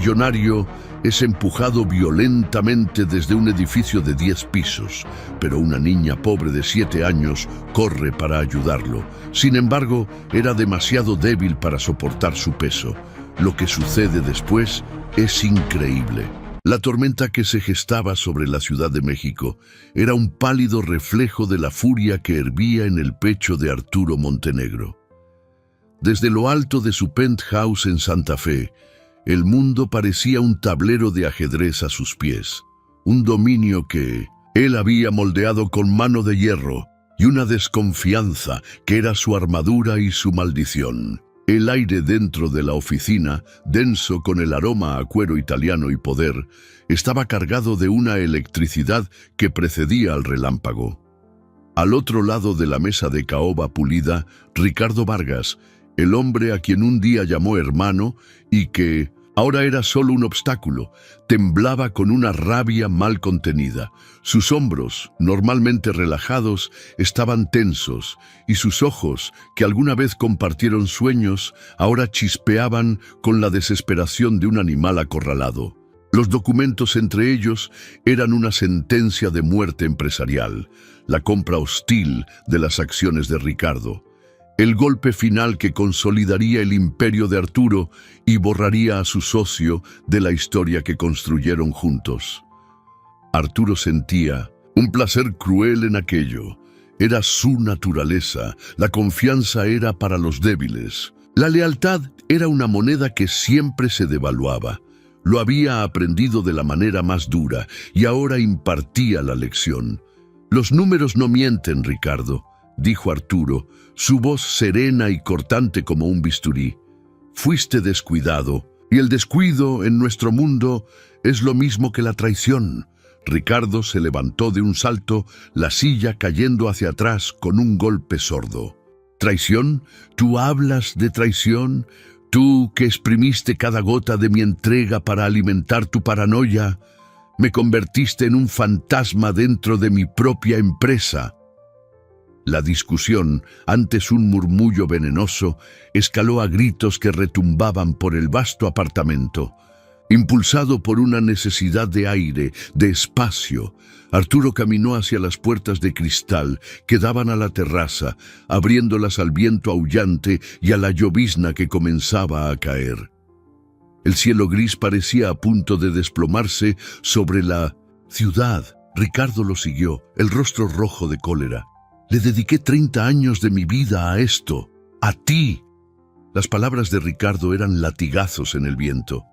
millonario es empujado violentamente desde un edificio de 10 pisos, pero una niña pobre de 7 años corre para ayudarlo. Sin embargo, era demasiado débil para soportar su peso. Lo que sucede después es increíble. La tormenta que se gestaba sobre la Ciudad de México era un pálido reflejo de la furia que hervía en el pecho de Arturo Montenegro. Desde lo alto de su penthouse en Santa Fe, el mundo parecía un tablero de ajedrez a sus pies, un dominio que él había moldeado con mano de hierro y una desconfianza que era su armadura y su maldición. El aire dentro de la oficina, denso con el aroma a cuero italiano y poder, estaba cargado de una electricidad que precedía al relámpago. Al otro lado de la mesa de caoba pulida, Ricardo Vargas, el hombre a quien un día llamó hermano y que ahora era solo un obstáculo, temblaba con una rabia mal contenida. Sus hombros, normalmente relajados, estaban tensos, y sus ojos, que alguna vez compartieron sueños, ahora chispeaban con la desesperación de un animal acorralado. Los documentos entre ellos eran una sentencia de muerte empresarial, la compra hostil de las acciones de Ricardo. El golpe final que consolidaría el imperio de Arturo y borraría a su socio de la historia que construyeron juntos. Arturo sentía un placer cruel en aquello. Era su naturaleza. La confianza era para los débiles. La lealtad era una moneda que siempre se devaluaba. Lo había aprendido de la manera más dura y ahora impartía la lección. Los números no mienten, Ricardo, dijo Arturo, su voz serena y cortante como un bisturí. Fuiste descuidado, y el descuido en nuestro mundo es lo mismo que la traición. Ricardo se levantó de un salto, la silla cayendo hacia atrás con un golpe sordo. ¿Traición? ¿Tú hablas de traición? ¿Tú que exprimiste cada gota de mi entrega para alimentar tu paranoia? Me convertiste en un fantasma dentro de mi propia empresa. La discusión, antes un murmullo venenoso, escaló a gritos que retumbaban por el vasto apartamento. Impulsado por una necesidad de aire, de espacio, Arturo caminó hacia las puertas de cristal que daban a la terraza, abriéndolas al viento aullante y a la llovizna que comenzaba a caer. El cielo gris parecía a punto de desplomarse sobre la ciudad. Ricardo lo siguió, el rostro rojo de cólera. Le dediqué 30 años de mi vida a esto, a ti. Las palabras de Ricardo eran latigazos en el viento.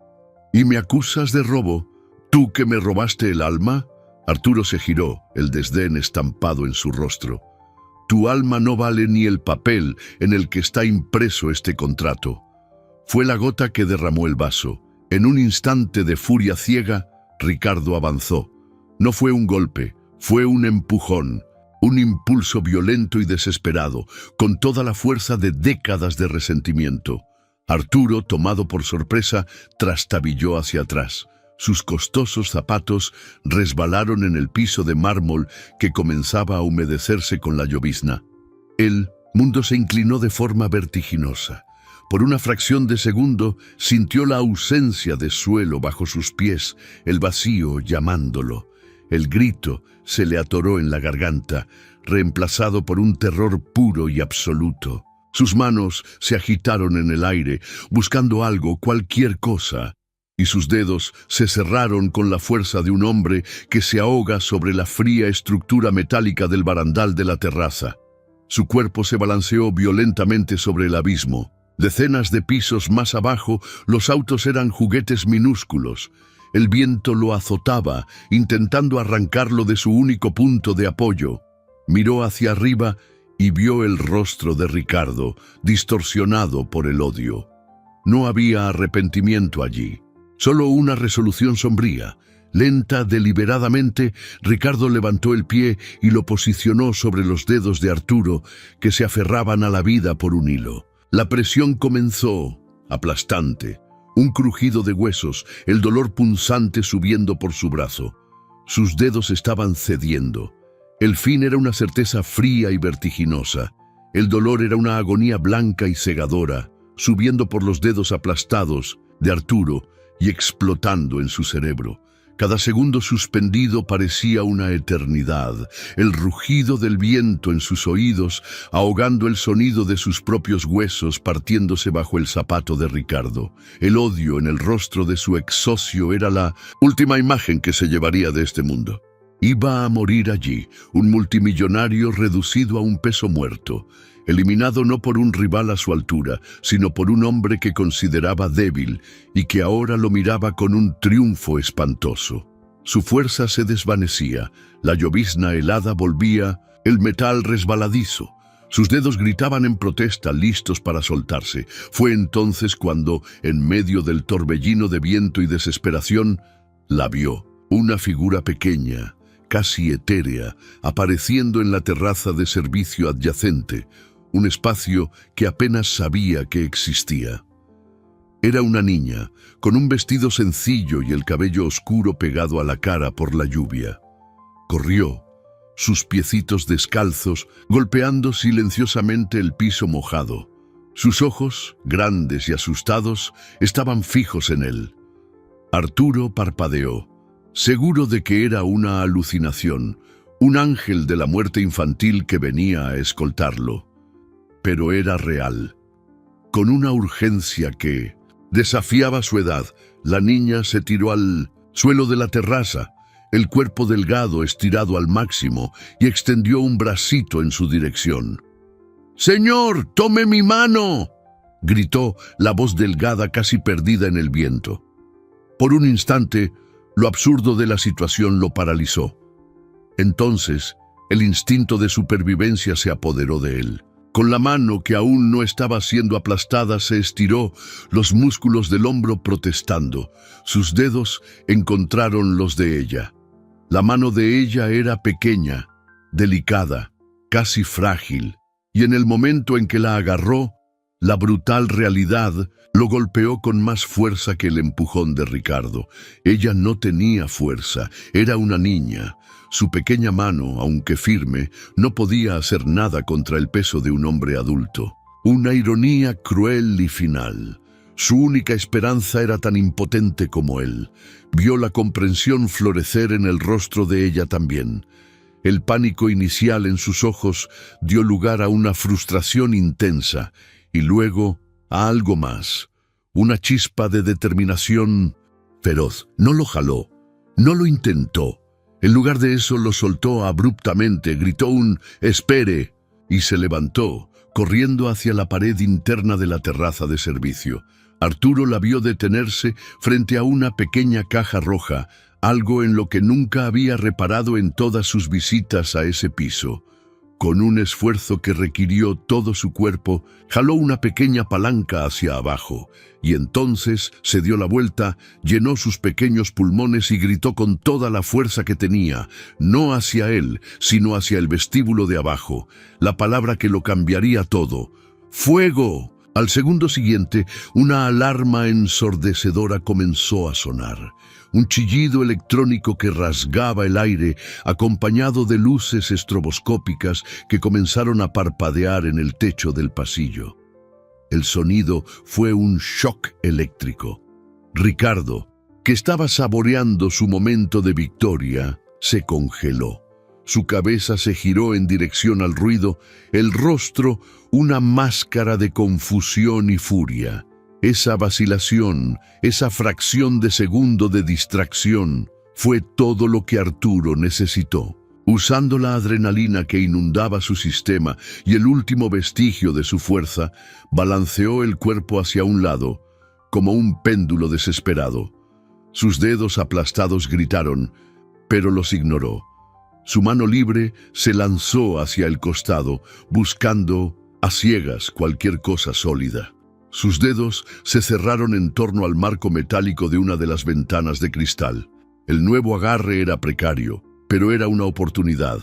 ¿Y me acusas de robo? ¿Tú que me robaste el alma? Arturo se giró, el desdén estampado en su rostro. Tu alma no vale ni el papel en el que está impreso este contrato. Fue la gota que derramó el vaso. En un instante de furia ciega, Ricardo avanzó. No fue un golpe, fue un empujón. Un impulso violento y desesperado, con toda la fuerza de décadas de resentimiento. Arturo, tomado por sorpresa, trastabilló hacia atrás. Sus costosos zapatos resbalaron en el piso de mármol que comenzaba a humedecerse con la llovizna. El mundo se inclinó de forma vertiginosa. Por una fracción de segundo sintió la ausencia de suelo bajo sus pies, el vacío llamándolo. El grito se le atoró en la garganta, reemplazado por un terror puro y absoluto. Sus manos se agitaron en el aire, buscando algo, cualquier cosa, y sus dedos se cerraron con la fuerza de un hombre que se ahoga sobre la fría estructura metálica del barandal de la terraza. Su cuerpo se balanceó violentamente sobre el abismo. Decenas de pisos más abajo, los autos eran juguetes minúsculos. El viento lo azotaba, intentando arrancarlo de su único punto de apoyo. Miró hacia arriba y vio el rostro de Ricardo, distorsionado por el odio. No había arrepentimiento allí, solo una resolución sombría. Lenta, deliberadamente, Ricardo levantó el pie y lo posicionó sobre los dedos de Arturo, que se aferraban a la vida por un hilo. La presión comenzó, aplastante. Un crujido de huesos, el dolor punzante subiendo por su brazo. Sus dedos estaban cediendo. El fin era una certeza fría y vertiginosa. El dolor era una agonía blanca y cegadora, subiendo por los dedos aplastados de Arturo, y explotando en su cerebro. Cada segundo suspendido parecía una eternidad, el rugido del viento en sus oídos, ahogando el sonido de sus propios huesos partiéndose bajo el zapato de Ricardo. El odio en el rostro de su ex socio era la última imagen que se llevaría de este mundo. Iba a morir allí, un multimillonario reducido a un peso muerto, eliminado no por un rival a su altura, sino por un hombre que consideraba débil y que ahora lo miraba con un triunfo espantoso. Su fuerza se desvanecía, la llovizna helada volvía, el metal resbaladizo. Sus dedos gritaban en protesta, listos para soltarse. Fue entonces cuando, en medio del torbellino de viento y desesperación, la vio, una figura pequeña, casi etérea, apareciendo en la terraza de servicio adyacente, un espacio que apenas sabía que existía. Era una niña, con un vestido sencillo y el cabello oscuro pegado a la cara por la lluvia. Corrió, sus piecitos descalzos, golpeando silenciosamente el piso mojado. Sus ojos, grandes y asustados, estaban fijos en él. Arturo parpadeó, seguro de que era una alucinación, un ángel de la muerte infantil que venía a escoltarlo. Pero era real. Con una urgencia que desafiaba su edad, la niña se tiró al suelo de la terraza, el cuerpo delgado estirado al máximo, y extendió un bracito en su dirección. «¡Señor, tome mi mano!», gritó la voz delgada casi perdida en el viento. Por un instante, lo absurdo de la situación lo paralizó. Entonces, el instinto de supervivencia se apoderó de él. Con la mano que aún no estaba siendo aplastada se estiró, los músculos del hombro protestando. Sus dedos encontraron los de ella. La mano de ella era pequeña, delicada, casi frágil, y en el momento en que la agarró, la brutal realidad lo golpeó con más fuerza que el empujón de Ricardo. Ella no tenía fuerza, era una niña. Su pequeña mano, aunque firme, no podía hacer nada contra el peso de un hombre adulto. Una ironía cruel y final. Su única esperanza era tan impotente como él. Vio la comprensión florecer en el rostro de ella también. El pánico inicial en sus ojos dio lugar a una frustración intensa y luego a algo más. Una chispa de determinación feroz. No lo jaló, no lo intentó. En lugar de eso lo soltó abruptamente, gritó un «espere» y se levantó, corriendo hacia la pared interna de la terraza de servicio. Arturo la vio detenerse frente a una pequeña caja roja, algo en lo que nunca había reparado en todas sus visitas a ese piso. Con un esfuerzo que requirió todo su cuerpo, jaló una pequeña palanca hacia abajo, y entonces se dio la vuelta, llenó sus pequeños pulmones y gritó con toda la fuerza que tenía, no hacia él, sino hacia el vestíbulo de abajo, la palabra que lo cambiaría todo: ¡fuego! Al segundo siguiente, una alarma ensordecedora comenzó a sonar. Un chillido electrónico que rasgaba el aire, acompañado de luces estroboscópicas que comenzaron a parpadear en el techo del pasillo. El sonido fue un shock eléctrico. Ricardo, que estaba saboreando su momento de victoria, se congeló. Su cabeza se giró en dirección al ruido, el rostro una máscara de confusión y furia. Esa vacilación, esa fracción de segundo de distracción, fue todo lo que Arturo necesitó. Usando la adrenalina que inundaba su sistema y el último vestigio de su fuerza, balanceó el cuerpo hacia un lado, como un péndulo desesperado. Sus dedos aplastados gritaron, pero los ignoró. Su mano libre se lanzó hacia el costado, buscando a ciegas cualquier cosa sólida. Sus dedos se cerraron en torno al marco metálico de una de las ventanas de cristal. El nuevo agarre era precario, pero era una oportunidad.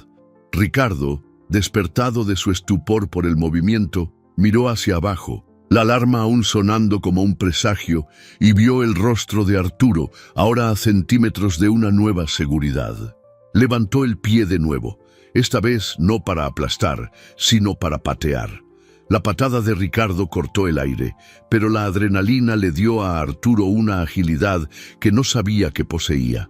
Ricardo, despertado de su estupor por el movimiento, miró hacia abajo, la alarma aún sonando como un presagio, y vio el rostro de Arturo, ahora a centímetros de una nueva seguridad. Levantó el pie de nuevo, esta vez no para aplastar, sino para patear. La patada de Ricardo cortó el aire, pero la adrenalina le dio a Arturo una agilidad que no sabía que poseía.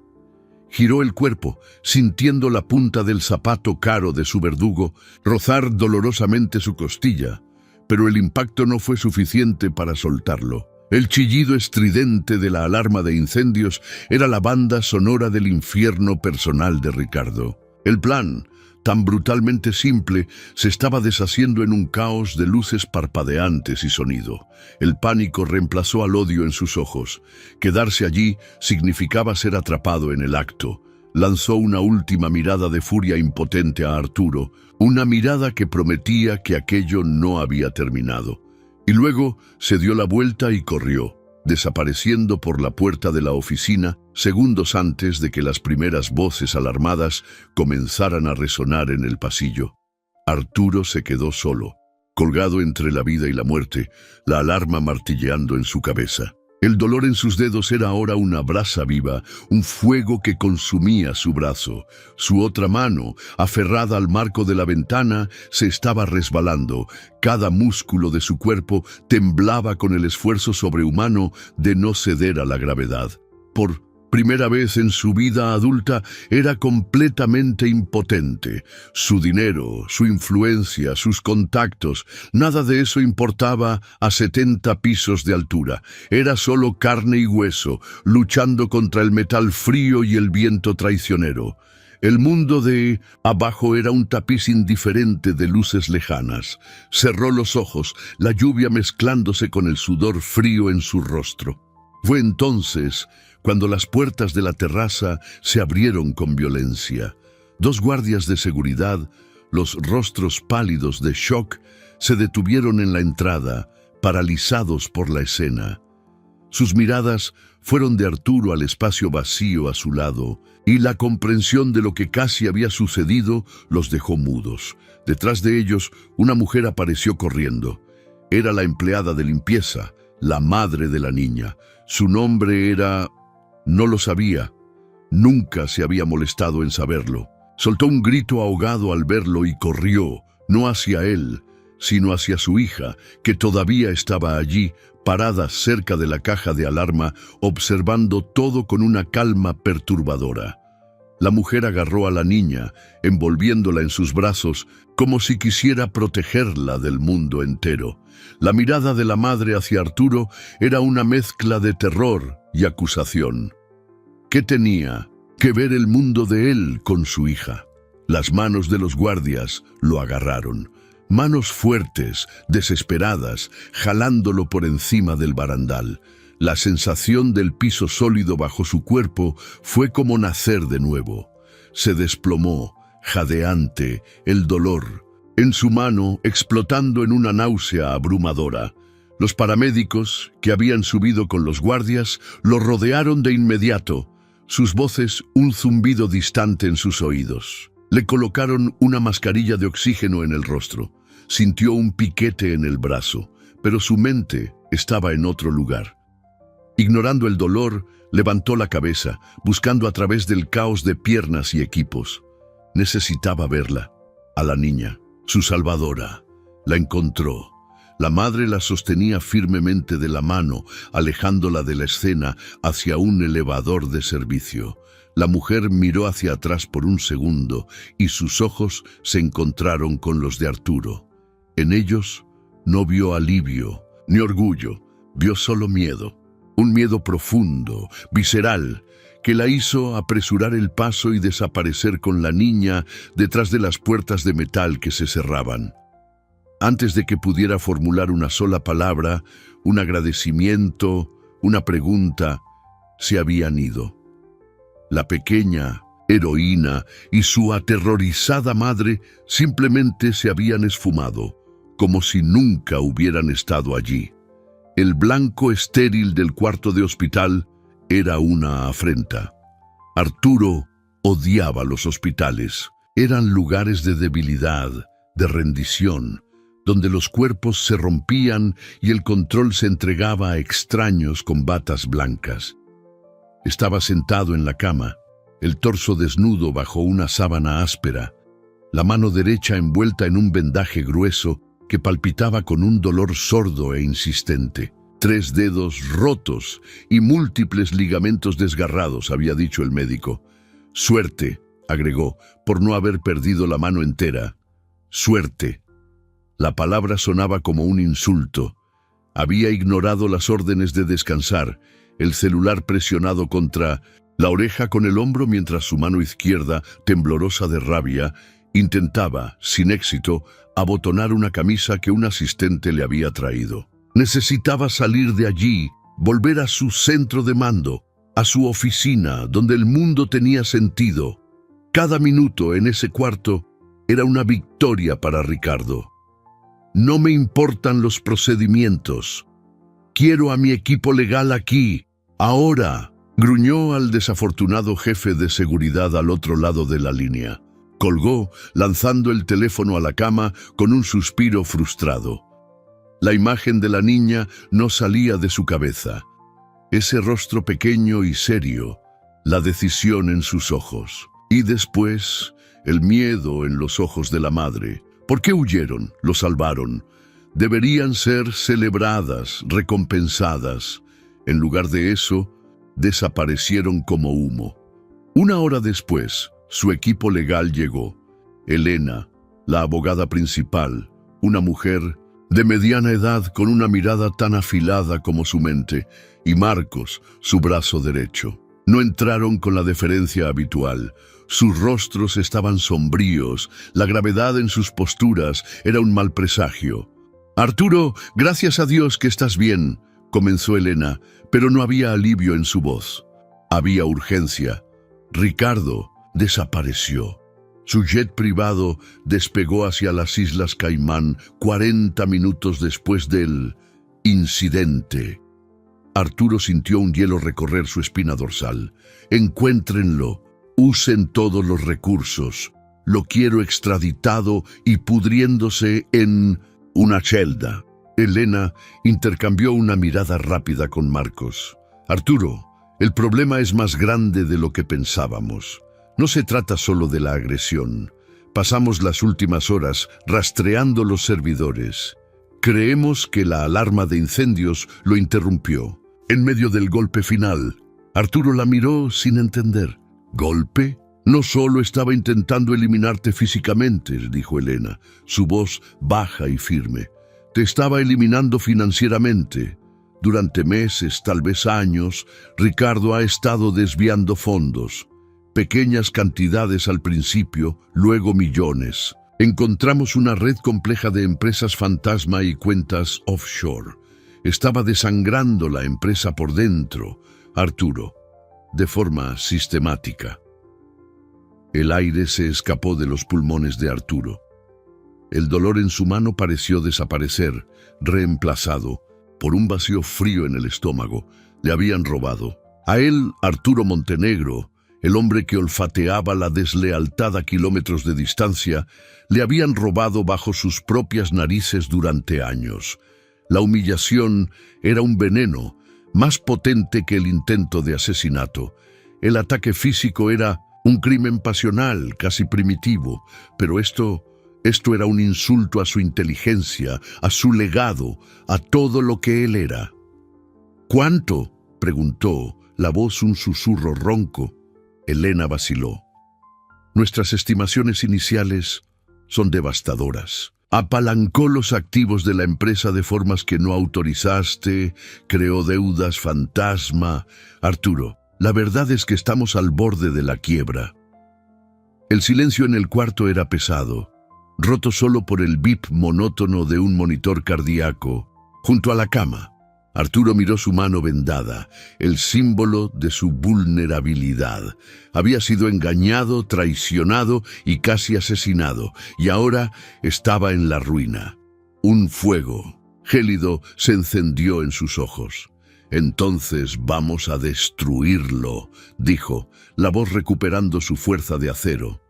Giró el cuerpo, sintiendo la punta del zapato caro de su verdugo rozar dolorosamente su costilla, pero el impacto no fue suficiente para soltarlo. El chillido estridente de la alarma de incendios era la banda sonora del infierno personal de Ricardo. El plan, tan brutalmente simple, se estaba deshaciendo en un caos de luces parpadeantes y sonido. El pánico reemplazó al odio en sus ojos. Quedarse allí significaba ser atrapado en el acto. Lanzó una última mirada de furia impotente a Arturo, una mirada que prometía que aquello no había terminado. Y luego se dio la vuelta y corrió, desapareciendo por la puerta de la oficina segundos antes de que las primeras voces alarmadas comenzaran a resonar en el pasillo. Arturo se quedó solo, colgado entre la vida y la muerte, la alarma martilleando en su cabeza. El dolor en sus dedos era ahora una brasa viva, un fuego que consumía su brazo. Su otra mano, aferrada al marco de la ventana, se estaba resbalando. Cada músculo de su cuerpo temblaba con el esfuerzo sobrehumano de no ceder a la gravedad. Por primera vez en su vida adulta era completamente impotente. Su dinero, su influencia, sus contactos, nada de eso importaba a 70 pisos de altura. Era solo carne y hueso, luchando contra el metal frío y el viento traicionero. El mundo de abajo era un tapiz indiferente de luces lejanas. Cerró los ojos, la lluvia mezclándose con el sudor frío en su rostro. Fue entonces cuando las puertas de la terraza se abrieron con violencia. Dos guardias de seguridad, los rostros pálidos de shock, se detuvieron en la entrada, paralizados por la escena. Sus miradas fueron de Arturo al espacio vacío a su lado, y la comprensión de lo que casi había sucedido los dejó mudos. Detrás de ellos, una mujer apareció corriendo. Era la empleada de limpieza, la madre de la niña. Su nombre era... No lo sabía. Nunca se había molestado en saberlo. Soltó un grito ahogado al verlo y corrió, no hacia él, sino hacia su hija, que todavía estaba allí, parada cerca de la caja de alarma, observando todo con una calma perturbadora. La mujer agarró a la niña, envolviéndola en sus brazos, como si quisiera protegerla del mundo entero. La mirada de la madre hacia Arturo era una mezcla de terror y acusación. ¿Qué tenía que ver el mundo de él con su hija? Las manos de los guardias lo agarraron. Manos fuertes, desesperadas, jalándolo por encima del barandal. La sensación del piso sólido bajo su cuerpo fue como nacer de nuevo. Se desplomó, jadeante, el dolor, en su mano explotando en una náusea abrumadora. Los paramédicos, que habían subido con los guardias, lo rodearon de inmediato, sus voces un zumbido distante en sus oídos. Le colocaron una mascarilla de oxígeno en el rostro. Sintió un piquete en el brazo, pero su mente estaba en otro lugar. Ignorando el dolor, levantó la cabeza, buscando a través del caos de piernas y equipos. Necesitaba verla, a la niña, su salvadora. La encontró. La madre la sostenía firmemente de la mano, alejándola de la escena hacia un elevador de servicio. La mujer miró hacia atrás por un segundo y sus ojos se encontraron con los de Arturo. En ellos no vio alivio ni orgullo, vio solo miedo. Un miedo profundo, visceral, que la hizo apresurar el paso y desaparecer con la niña detrás de las puertas de metal que se cerraban. Antes de que pudiera formular una sola palabra, un agradecimiento, una pregunta, se habían ido. La pequeña heroína y su aterrorizada madre simplemente se habían esfumado, como si nunca hubieran estado allí. El blanco estéril del cuarto de hospital era una afrenta. Arturo odiaba los hospitales. Eran lugares de debilidad, de rendición, donde los cuerpos se rompían y el control se entregaba a extraños con batas blancas. Estaba sentado en la cama, el torso desnudo bajo una sábana áspera, la mano derecha envuelta en un vendaje grueso que palpitaba con un dolor sordo e insistente. 3 dedos rotos y múltiples ligamentos desgarrados, había dicho el médico. Suerte, agregó, por no haber perdido la mano entera. Suerte. La palabra sonaba como un insulto. Había ignorado las órdenes de descansar, el celular presionado contra la oreja con el hombro mientras su mano izquierda, temblorosa de rabia, intentaba, sin éxito, abotonar una camisa que un asistente le había traído. Necesitaba salir de allí, volver a su centro de mando, a su oficina, donde el mundo tenía sentido. Cada minuto en ese cuarto era una victoria para Ricardo. No me importan los procedimientos. Quiero a mi equipo legal aquí, ahora, gruñó al desafortunado jefe de seguridad al otro lado de la línea. Colgó, lanzando el teléfono a la cama con un suspiro frustrado. La imagen de la niña no salía de su cabeza. Ese rostro pequeño y serio, la decisión en sus ojos. Y después, el miedo en los ojos de la madre. ¿Por qué huyeron? Lo salvaron. Deberían ser celebradas, recompensadas. En lugar de eso, desaparecieron como humo. 1 hora después, su equipo legal llegó. Elena, la abogada principal, una mujer de mediana edad con una mirada tan afilada como su mente, y Marcos, su brazo derecho. No entraron con la deferencia habitual. Sus rostros estaban sombríos, la gravedad en sus posturas era un mal presagio. «Arturo, gracias a Dios que estás bien», comenzó Elena, pero no había alivio en su voz. Había urgencia. Ricardo desapareció. Su jet privado despegó hacia las Islas Caimán 40 minutos después del incidente. Arturo sintió un hielo recorrer su espina dorsal. «Encuéntrenlo. Usen todos los recursos. Lo quiero extraditado y pudriéndose en una celda». Elena intercambió una mirada rápida con Marcos. «Arturo, el problema es más grande de lo que pensábamos. No se trata solo de la agresión. Pasamos las últimas horas rastreando los servidores. Creemos que la alarma de incendios lo interrumpió. En medio del golpe final, Arturo la miró sin entender. ¿Golpe? No solo estaba intentando eliminarte físicamente», dijo Elena, su voz baja y firme. «Te estaba eliminando financieramente. Durante meses, tal vez años, Ricardo ha estado desviando fondos. Pequeñas cantidades al principio, luego millones. Encontramos una red compleja de empresas fantasma y cuentas offshore. Estaba desangrando la empresa por dentro, Arturo, de forma sistemática». El aire se escapó de los pulmones de Arturo. El dolor en su mano pareció desaparecer, reemplazado por un vacío frío en el estómago. Le habían robado. A él, Arturo Montenegro, el hombre que olfateaba la deslealtad a kilómetros de distancia, le habían robado bajo sus propias narices durante años. La humillación era un veneno, más potente que el intento de asesinato. El ataque físico era un crimen pasional, casi primitivo, pero esto era un insulto a su inteligencia, a su legado, a todo lo que él era. «¿Cuánto?», preguntó, la voz un susurro ronco. Elena vaciló. «Nuestras estimaciones iniciales son devastadoras. Apalancó los activos de la empresa de formas que no autorizaste, creó deudas fantasma. Arturo, la verdad es que estamos al borde de la quiebra». El silencio en el cuarto era pesado, roto solo por el bip monótono de un monitor cardíaco. Junto a la cama, Arturo miró su mano vendada, el símbolo de su vulnerabilidad. Había sido engañado, traicionado y casi asesinado, y ahora estaba en la ruina. Un fuego gélido se encendió en sus ojos. «Entonces vamos a destruirlo», dijo, la voz recuperando su fuerza de acero.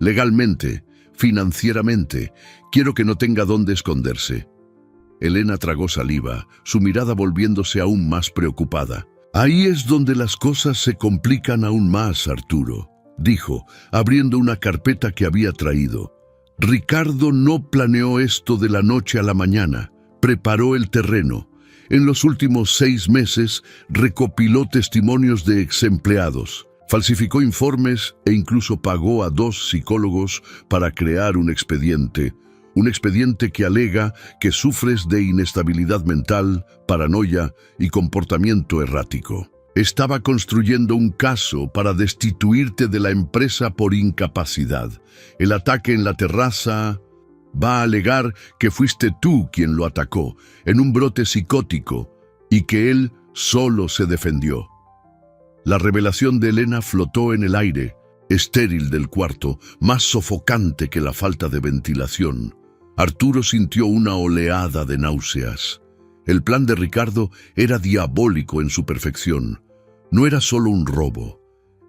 «Legalmente, financieramente, quiero que no tenga dónde esconderse». Elena tragó saliva, su mirada volviéndose aún más preocupada. «Ahí es donde las cosas se complican aún más, Arturo», dijo, abriendo una carpeta que había traído. Ricardo no planeó esto de la noche a la mañana, preparó el terreno. En los últimos 6 meses recopiló testimonios de exempleados, falsificó informes e incluso pagó a 2 psicólogos para crear un expediente que alega que sufres de inestabilidad mental, paranoia y comportamiento errático. Estaba construyendo un caso para destituirte de la empresa por incapacidad. El ataque en la terraza va a alegar que fuiste tú quien lo atacó en un brote psicótico y que él solo se defendió. La revelación de Elena flotó en el aire, estéril del cuarto, más sofocante que la falta de ventilación. Arturo sintió una oleada de náuseas. El plan de Ricardo era diabólico en su perfección. No era solo un robo,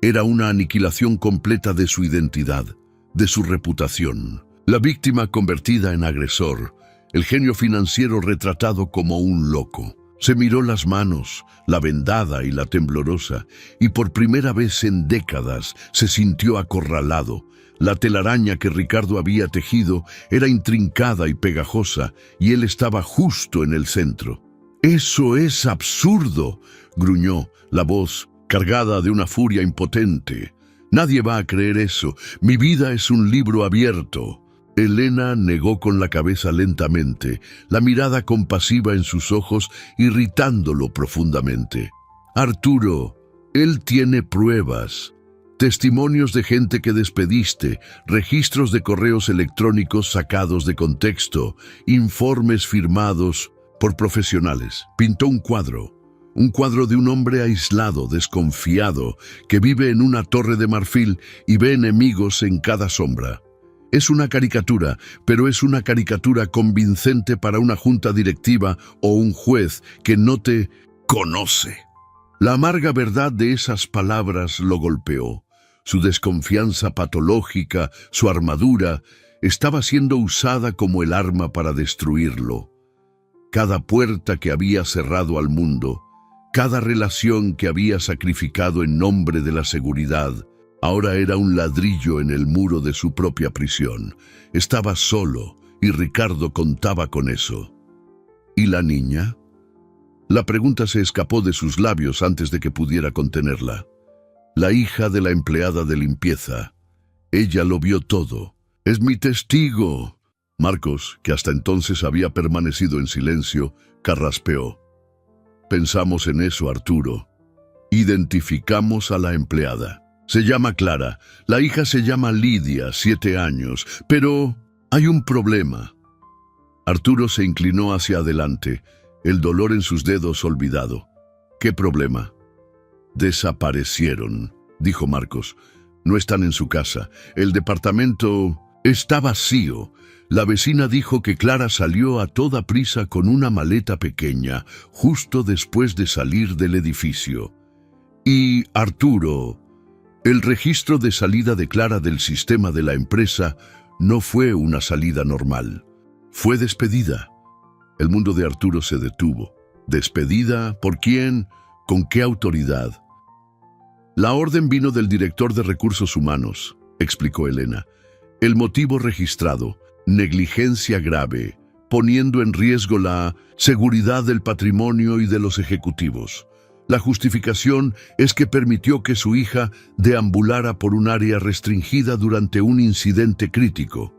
era una aniquilación completa de su identidad, de su reputación. La víctima convertida en agresor, el genio financiero retratado como un loco. Se miró las manos, la vendada y la temblorosa, y por primera vez en décadas se sintió acorralado. La telaraña que Ricardo había tejido era intrincada y pegajosa, y él estaba justo en el centro. «¡Eso es absurdo!», gruñó, la voz cargada de una furia impotente. «Nadie va a creer eso. Mi vida es un libro abierto». Elena negó con la cabeza lentamente, la mirada compasiva en sus ojos irritándolo profundamente. «Arturo, él tiene pruebas. Testimonios de gente que despediste, registros de correos electrónicos sacados de contexto, informes firmados por profesionales». Pintó un cuadro de un hombre aislado, desconfiado, que vive en una torre de marfil y ve enemigos en cada sombra. Es una caricatura, pero es una caricatura convincente para una junta directiva o un juez que no te conoce. La amarga verdad de esas palabras lo golpeó. Su desconfianza patológica, su armadura, estaba siendo usada como el arma para destruirlo. Cada puerta que había cerrado al mundo, cada relación que había sacrificado en nombre de la seguridad, ahora era un ladrillo en el muro de su propia prisión. Estaba solo y Ricardo contaba con eso. ¿Y la niña? La pregunta se escapó de sus labios antes de que pudiera contenerla. La hija de la empleada de limpieza. Ella lo vio todo. «Es mi testigo». Marcos, que hasta entonces había permanecido en silencio, carraspeó. «Pensamos en eso, Arturo. Identificamos a la empleada. Se llama Clara. La hija se llama Lidia, 7 años. Pero hay un problema». Arturo se inclinó hacia adelante, el dolor en sus dedos olvidado. «¿Qué problema?» «Desaparecieron», dijo Marcos. «No están en su casa. El departamento está vacío». La vecina dijo que Clara salió a toda prisa con una maleta pequeña, justo después de salir del edificio. Y, Arturo, el registro de salida de Clara del sistema de la empresa no fue una salida normal. Fue despedida. El mundo de Arturo se detuvo. ¿Despedida? ¿Por quién? ¿Con qué autoridad? «La orden vino del director de recursos humanos», explicó Elena. «El motivo registrado: negligencia grave, poniendo en riesgo la seguridad del patrimonio y de los ejecutivos. La justificación es que permitió que su hija deambulara por un área restringida durante un incidente crítico.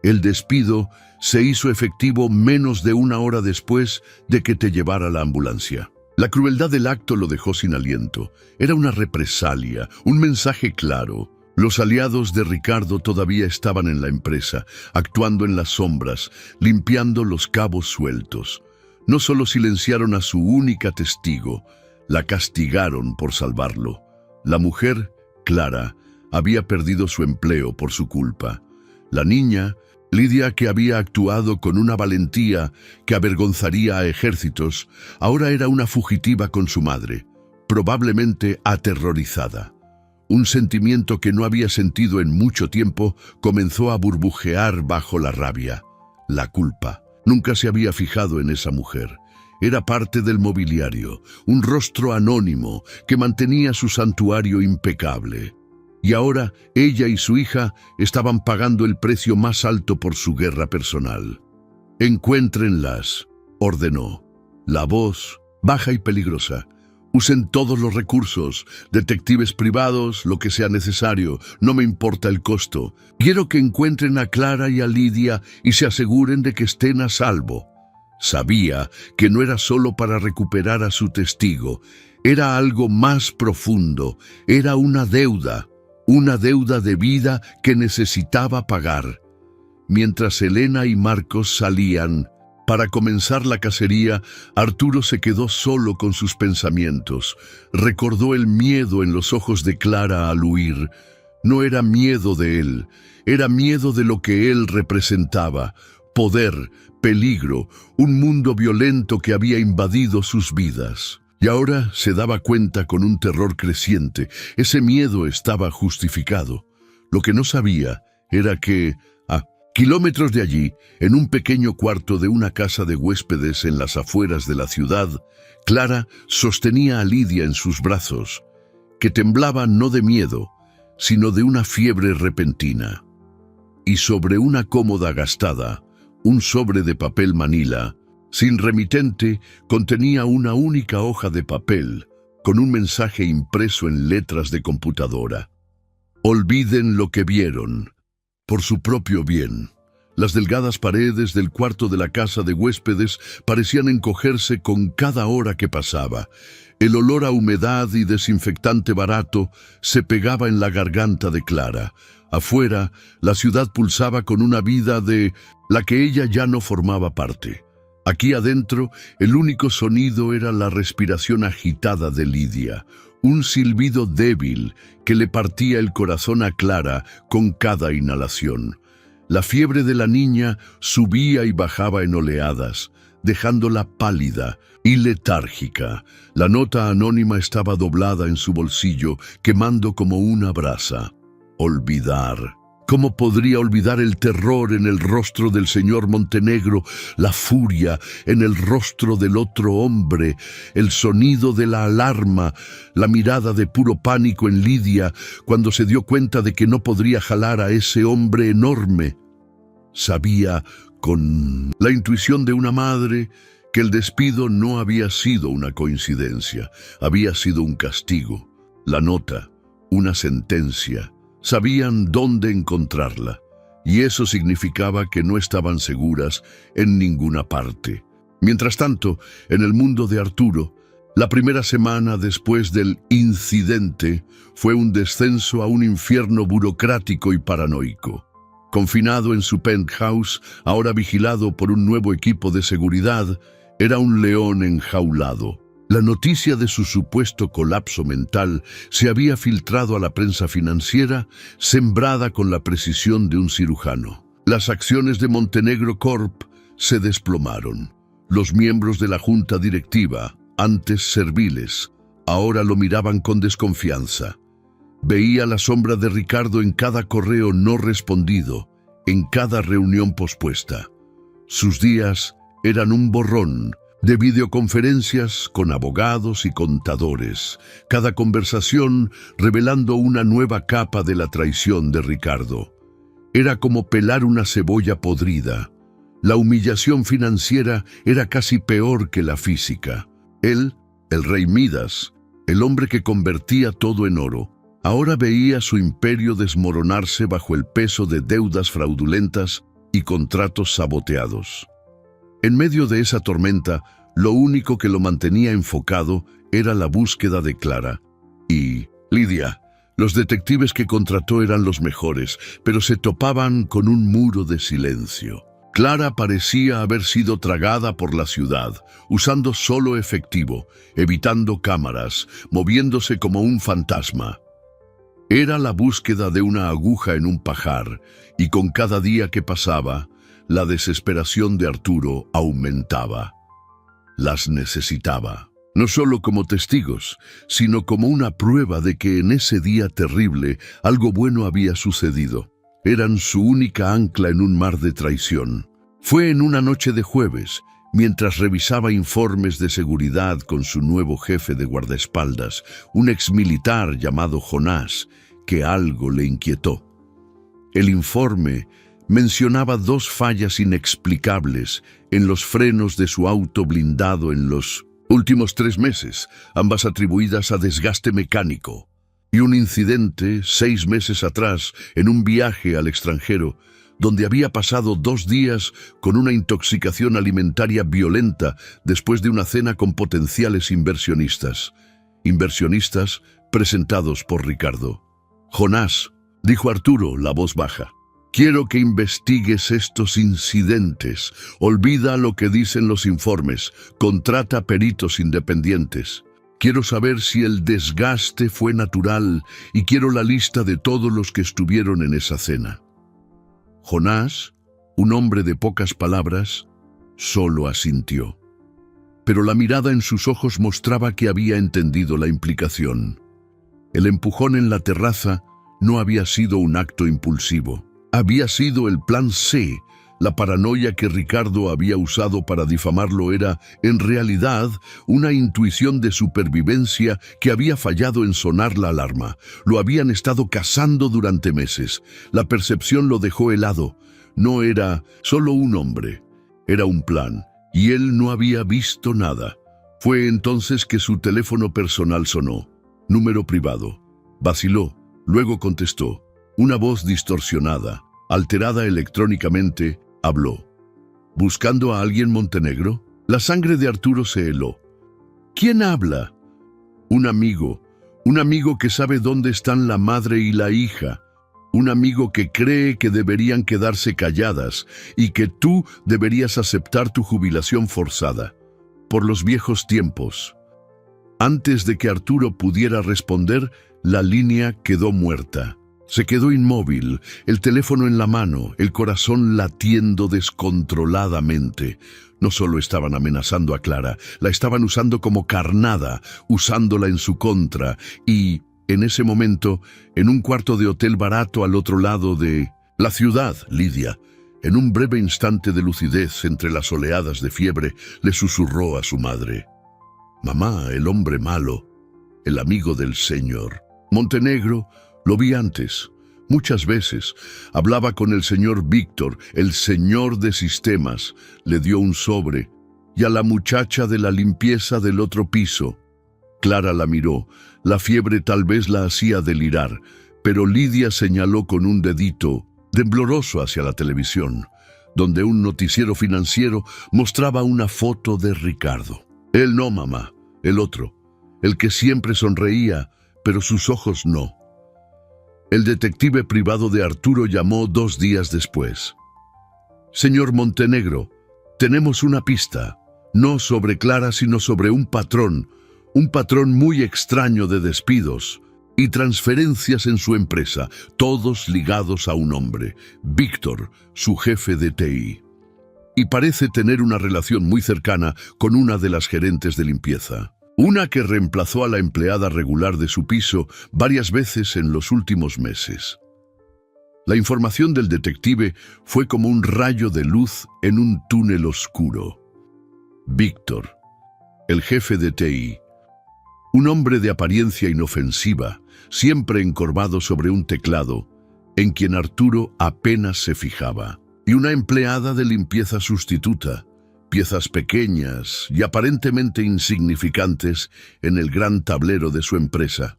El despido se hizo efectivo menos de 1 hora después de que te llevara la ambulancia». La crueldad del acto lo dejó sin aliento. Era una represalia, un mensaje claro. Los aliados de Ricardo todavía estaban en la empresa, actuando en las sombras, limpiando los cabos sueltos. No solo silenciaron a su única testigo, la castigaron por salvarlo. La mujer, Clara, había perdido su empleo por su culpa. La niña, Lidia, que había actuado con una valentía que avergonzaría a ejércitos, ahora era una fugitiva con su madre, probablemente aterrorizada. Un sentimiento que no había sentido en mucho tiempo comenzó a burbujear bajo la rabia. La culpa. Nunca se había fijado en esa mujer. Era parte del mobiliario, un rostro anónimo que mantenía su santuario impecable. Y ahora ella y su hija estaban pagando el precio más alto por su guerra personal. «Encuéntrenlas», ordenó. La voz, baja y peligrosa. «Usen todos los recursos, detectives privados, lo que sea necesario, no me importa el costo. Quiero que encuentren a Clara y a Lidia y se aseguren de que estén a salvo». Sabía que no era solo para recuperar a su testigo, era algo más profundo, era una deuda de vida que necesitaba pagar. Mientras Elena y Marcos salían para comenzar la cacería, Arturo se quedó solo con sus pensamientos. Recordó el miedo en los ojos de Clara al huir. No era miedo de él, era miedo de lo que él representaba. Poder, peligro, un mundo violento que había invadido sus vidas. Y ahora se daba cuenta con un terror creciente. Ese miedo estaba justificado. Lo que no sabía era que, a kilómetros de allí, en un pequeño cuarto de una casa de huéspedes en las afueras de la ciudad, Clara sostenía a Lidia en sus brazos, que temblaba no de miedo, sino de una fiebre repentina. Y sobre una cómoda gastada, un sobre de papel manila, sin remitente, contenía una única hoja de papel, con un mensaje impreso en letras de computadora. Olviden lo que vieron, por su propio bien. Las delgadas paredes del cuarto de la casa de huéspedes parecían encogerse con cada hora que pasaba. El olor a humedad y desinfectante barato se pegaba en la garganta de Clara. Afuera, la ciudad pulsaba con una vida de la que ella ya no formaba parte. Aquí adentro, el único sonido era la respiración agitada de Lidia, un silbido débil que le partía el corazón a Clara con cada inhalación. La fiebre de la niña subía y bajaba en oleadas, dejándola pálida y letárgica. La nota anónima estaba doblada en su bolsillo, quemando como una brasa. Olvidar. ¿Cómo podría olvidar el terror en el rostro del señor Montenegro, la furia en el rostro del otro hombre, el sonido de la alarma, la mirada de puro pánico en Lidia cuando se dio cuenta de que no podría jalar a ese hombre enorme? Sabía, con la intuición de una madre, que el despido no había sido una coincidencia, había sido un castigo. La nota, una sentencia. Sabían dónde encontrarla, y eso significaba que no estaban seguras en ninguna parte. Mientras tanto, en el mundo de Arturo, la primera semana después del incidente fue un descenso a un infierno burocrático y paranoico. Confinado en su penthouse, ahora vigilado por un nuevo equipo de seguridad, era un león enjaulado. La noticia de su supuesto colapso mental se había filtrado a la prensa financiera, sembrada con la precisión de un cirujano. Las acciones de Montenegro Corp se desplomaron. Los miembros de la junta directiva, antes serviles, ahora lo miraban con desconfianza. Veía la sombra de Ricardo en cada correo no respondido, en cada reunión pospuesta. Sus días eran un borrón de videoconferencias con abogados y contadores, cada conversación revelando una nueva capa de la traición de Ricardo. Era como pelar una cebolla podrida. La humillación financiera era casi peor que la física. Él, el rey Midas, el hombre que convertía todo en oro, ahora veía su imperio desmoronarse bajo el peso de deudas fraudulentas y contratos saboteados. En medio de esa tormenta, lo único que lo mantenía enfocado era la búsqueda de Clara y Lidia. Los detectives que contrató eran los mejores, pero se topaban con un muro de silencio. Clara parecía haber sido tragada por la ciudad, usando solo efectivo, evitando cámaras, moviéndose como un fantasma. Era la búsqueda de una aguja en un pajar, y con cada día que pasaba, la desesperación de Arturo aumentaba. Las necesitaba, no solo como testigos, sino como una prueba de que en ese día terrible algo bueno había sucedido. Eran su única ancla en un mar de traición. Fue en una noche de jueves, mientras revisaba informes de seguridad con su nuevo jefe de guardaespaldas, un exmilitar llamado Jonás, que algo le inquietó. El informe mencionaba 2 fallas inexplicables en los frenos de su auto blindado en los últimos 3 meses, ambas atribuidas a desgaste mecánico, y un incidente 6 meses atrás en un viaje al extranjero, donde había pasado 2 días con una intoxicación alimentaria violenta después de una cena con potenciales inversionistas. Inversionistas presentados por Ricardo. «Jonás», dijo Arturo, la voz baja, «quiero que investigues estos incidentes. Olvida lo que dicen los informes. Contrata peritos independientes. Quiero saber si el desgaste fue natural y quiero la lista de todos los que estuvieron en esa cena». Jonás, un hombre de pocas palabras, solo asintió. Pero la mirada en sus ojos mostraba que había entendido la implicación. El empujón en la terraza no había sido un acto impulsivo. Había sido el plan C. La paranoia que Ricardo había usado para difamarlo era, en realidad, una intuición de supervivencia que había fallado en sonar la alarma. Lo habían estado cazando durante meses. La percepción lo dejó helado. No era solo un hombre, era un plan, y él no había visto nada. Fue entonces que su teléfono personal sonó. Número privado. Vaciló, luego contestó. Una voz distorsionada, alterada electrónicamente, habló. ¿Buscando a alguien, Montenegro? La sangre de Arturo se heló. ¿Quién habla? Un amigo que sabe dónde están la madre y la hija. Un amigo que cree que deberían quedarse calladas y que tú deberías aceptar tu jubilación forzada. Por los viejos tiempos. Antes de que Arturo pudiera responder, la línea quedó muerta. Se quedó inmóvil, el teléfono en la mano, el corazón latiendo descontroladamente. No solo estaban amenazando a Clara, la estaban usando como carnada, usándola en su contra. Y, en ese momento, en un cuarto de hotel barato al otro lado de la ciudad, Lidia, en un breve instante de lucidez entre las oleadas de fiebre, le susurró a su madre. «Mamá, el hombre malo, el amigo del señor. Montenegro, lo vi antes, muchas veces. Hablaba con el señor Víctor, el señor de sistemas. Le dio un sobre. Y a la muchacha de la limpieza del otro piso». Clara la miró. La fiebre tal vez la hacía delirar, pero Lidia señaló con un dedito tembloroso hacia la televisión, donde un noticiero financiero mostraba una foto de Ricardo. Él no, mamá, el otro, el que siempre sonreía, pero sus ojos no. El detective privado de Arturo llamó 2 días después. «Señor Montenegro, tenemos una pista, no sobre Clara, sino sobre un patrón muy extraño de despidos y transferencias en su empresa, todos ligados a un hombre, Víctor, su jefe de TI. Y parece tener una relación muy cercana con una de las gerentes de limpieza. Una que reemplazó a la empleada regular de su piso varias veces en los últimos meses». La información del detective fue como un rayo de luz en un túnel oscuro. Víctor, el jefe de TI, un hombre de apariencia inofensiva, siempre encorvado sobre un teclado, en quien Arturo apenas se fijaba, y una empleada de limpieza sustituta, piezas pequeñas y aparentemente insignificantes en el gran tablero de su empresa.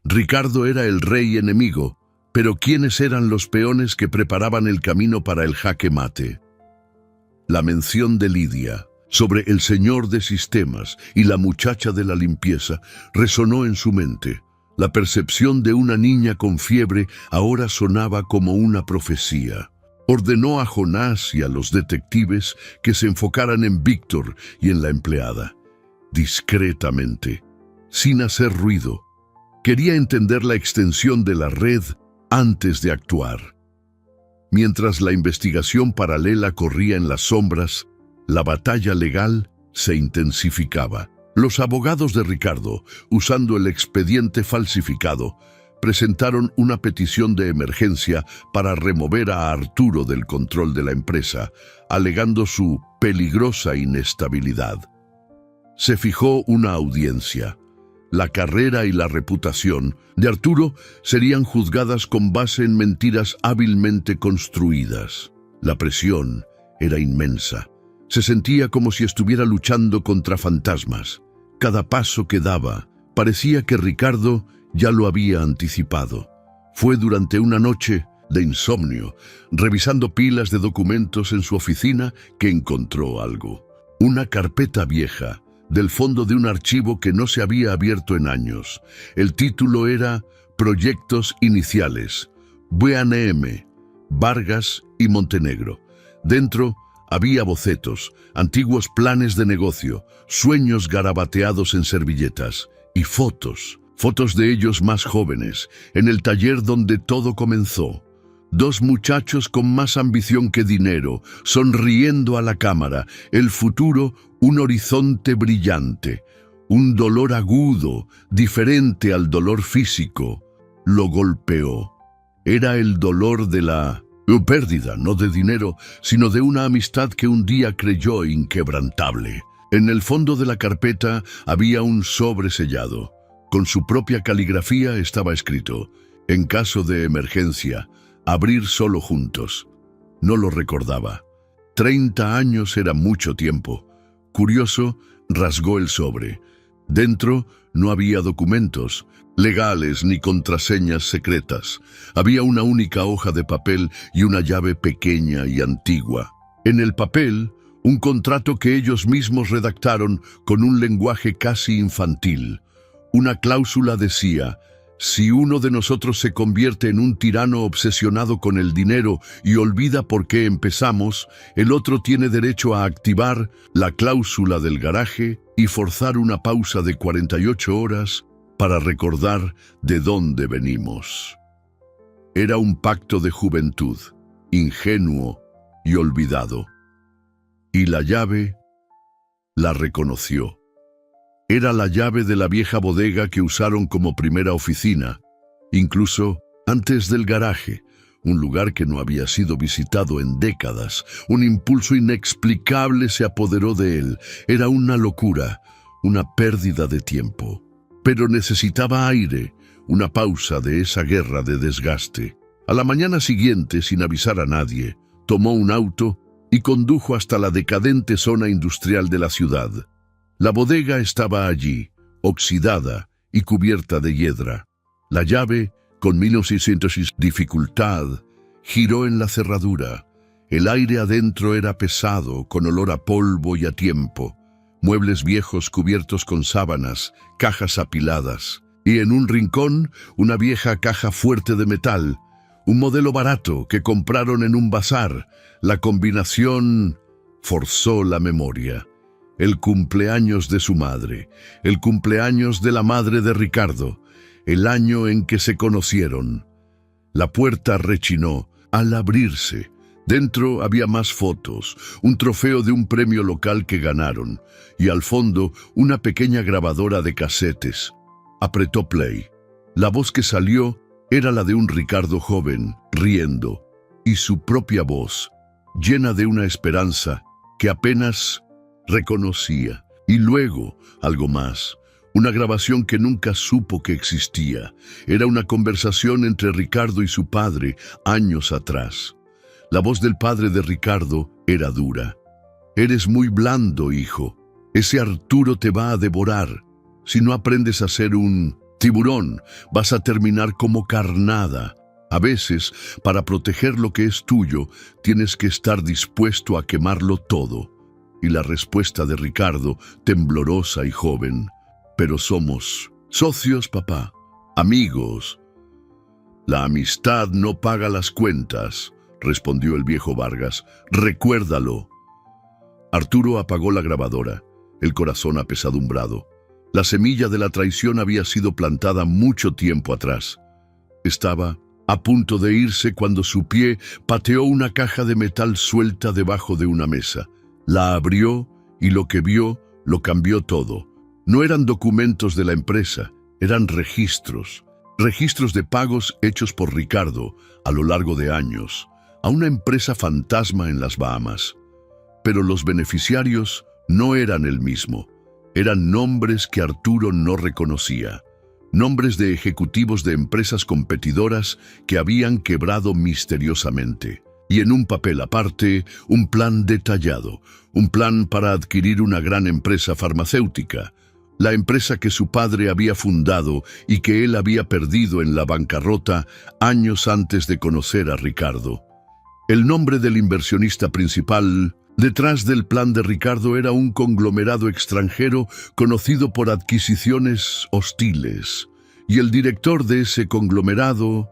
Ricardo era el rey enemigo, pero ¿quiénes eran los peones que preparaban el camino para el jaque mate? La mención de Lidia sobre el señor de sistemas y la muchacha de la limpieza resonó en su mente. La percepción de una niña con fiebre ahora sonaba como una profecía. Ordenó a Jonás y a los detectives que se enfocaran en Víctor y en la empleada. Discretamente, sin hacer ruido, quería entender la extensión de la red antes de actuar. Mientras la investigación paralela corría en las sombras, la batalla legal se intensificaba. Los abogados de Ricardo, usando el expediente falsificado, presentaron una petición de emergencia para remover a Arturo del control de la empresa, alegando su peligrosa inestabilidad. Se fijó una audiencia. la carrera y la reputación de Arturo serían juzgadas con base en mentiras hábilmente construidas. La presión era inmensa. Se sentía como si estuviera luchando contra fantasmas. Cada paso que daba parecía que Ricardo ya lo había anticipado. Fue durante una noche de insomnio, revisando pilas de documentos en su oficina, que encontró algo. Una carpeta vieja, del fondo de un archivo que no se había abierto en años. El título era Proyectos Iniciales, BNM, Vargas y Montenegro. Dentro había bocetos, antiguos planes de negocio, sueños garabateados en servilletas y fotos de ellos más jóvenes, en el taller donde todo comenzó. Dos muchachos con más ambición que dinero, sonriendo a la cámara, el futuro un horizonte brillante, un dolor agudo, diferente al dolor físico, lo golpeó. Era el dolor de la pérdida, no de dinero, sino de una amistad que un día creyó inquebrantable. En el fondo de la carpeta había un sobre sellado. Con su propia caligrafía estaba escrito: en caso de emergencia, abrir solo juntos. No lo recordaba. 30 años era mucho tiempo. Curioso, rasgó el sobre. Dentro no había documentos legales ni contraseñas secretas. Había una única hoja de papel y una llave pequeña y antigua. En el papel, un contrato que ellos mismos redactaron con un lenguaje casi infantil. Una cláusula decía: si uno de nosotros se convierte en un tirano obsesionado con el dinero y olvida por qué empezamos, el otro tiene derecho a activar la cláusula del garaje y forzar una pausa de 48 horas para recordar de dónde venimos. Era un pacto de juventud, ingenuo y olvidado. Y la llave la reconoció. Era la llave de la vieja bodega que usaron como primera oficina, incluso antes del garaje, un lugar que no había sido visitado en décadas. Un impulso inexplicable se apoderó de él. Era una locura, una pérdida de tiempo. Pero necesitaba aire, una pausa de esa guerra de desgaste. A la mañana siguiente, sin avisar a nadie, tomó un auto y condujo hasta la decadente zona industrial de la ciudad. La bodega estaba allí, oxidada y cubierta de hiedra. La llave, con 1600 dificultad, giró en la cerradura. El aire adentro era pesado, con olor a polvo y a tiempo. Muebles viejos cubiertos con sábanas, cajas apiladas. Y en un rincón, una vieja caja fuerte de metal. Un modelo barato que compraron en un bazar. La combinación forzó la memoria. El cumpleaños de su madre, el cumpleaños de la madre de Ricardo, el año en que se conocieron. La puerta rechinó al abrirse. Dentro había más fotos, un trofeo de un premio local que ganaron, y al fondo una pequeña grabadora de casetes. Apretó play. La voz que salió era la de un Ricardo joven, riendo, y su propia voz, llena de una esperanza que apenas reconocía. Y luego, algo más, una grabación que nunca supo que existía. Era una conversación entre Ricardo y su padre, años atrás. La voz del padre de Ricardo era dura. Eres muy blando, hijo. Ese Arturo te va a devorar. Si no aprendes a ser un tiburón, vas a terminar como carnada. A veces, para proteger lo que es tuyo, tienes que estar dispuesto a quemarlo todo. Y la respuesta de Ricardo, temblorosa y joven: pero somos socios, papá, amigos. La amistad no paga las cuentas, respondió el viejo Vargas. Recuérdalo. Arturo apagó la grabadora, el corazón apesadumbrado. La semilla de la traición había sido plantada mucho tiempo atrás. Estaba a punto de irse cuando su pie pateó una caja de metal suelta debajo de una mesa. La abrió y lo que vio lo cambió todo. No eran documentos de la empresa, eran registros de pagos hechos por Ricardo a lo largo de años, a una empresa fantasma en las Bahamas. Pero los beneficiarios no eran el mismo. Eran nombres que Arturo no reconocía. Nombres de ejecutivos de empresas competidoras que habían quebrado misteriosamente. Y en un papel aparte, un plan detallado, un plan para adquirir una gran empresa farmacéutica, la empresa que su padre había fundado y que él había perdido en la bancarrota años antes de conocer a Ricardo. El nombre del inversionista principal detrás del plan de Ricardo era un conglomerado extranjero conocido por adquisiciones hostiles, y el director de ese conglomerado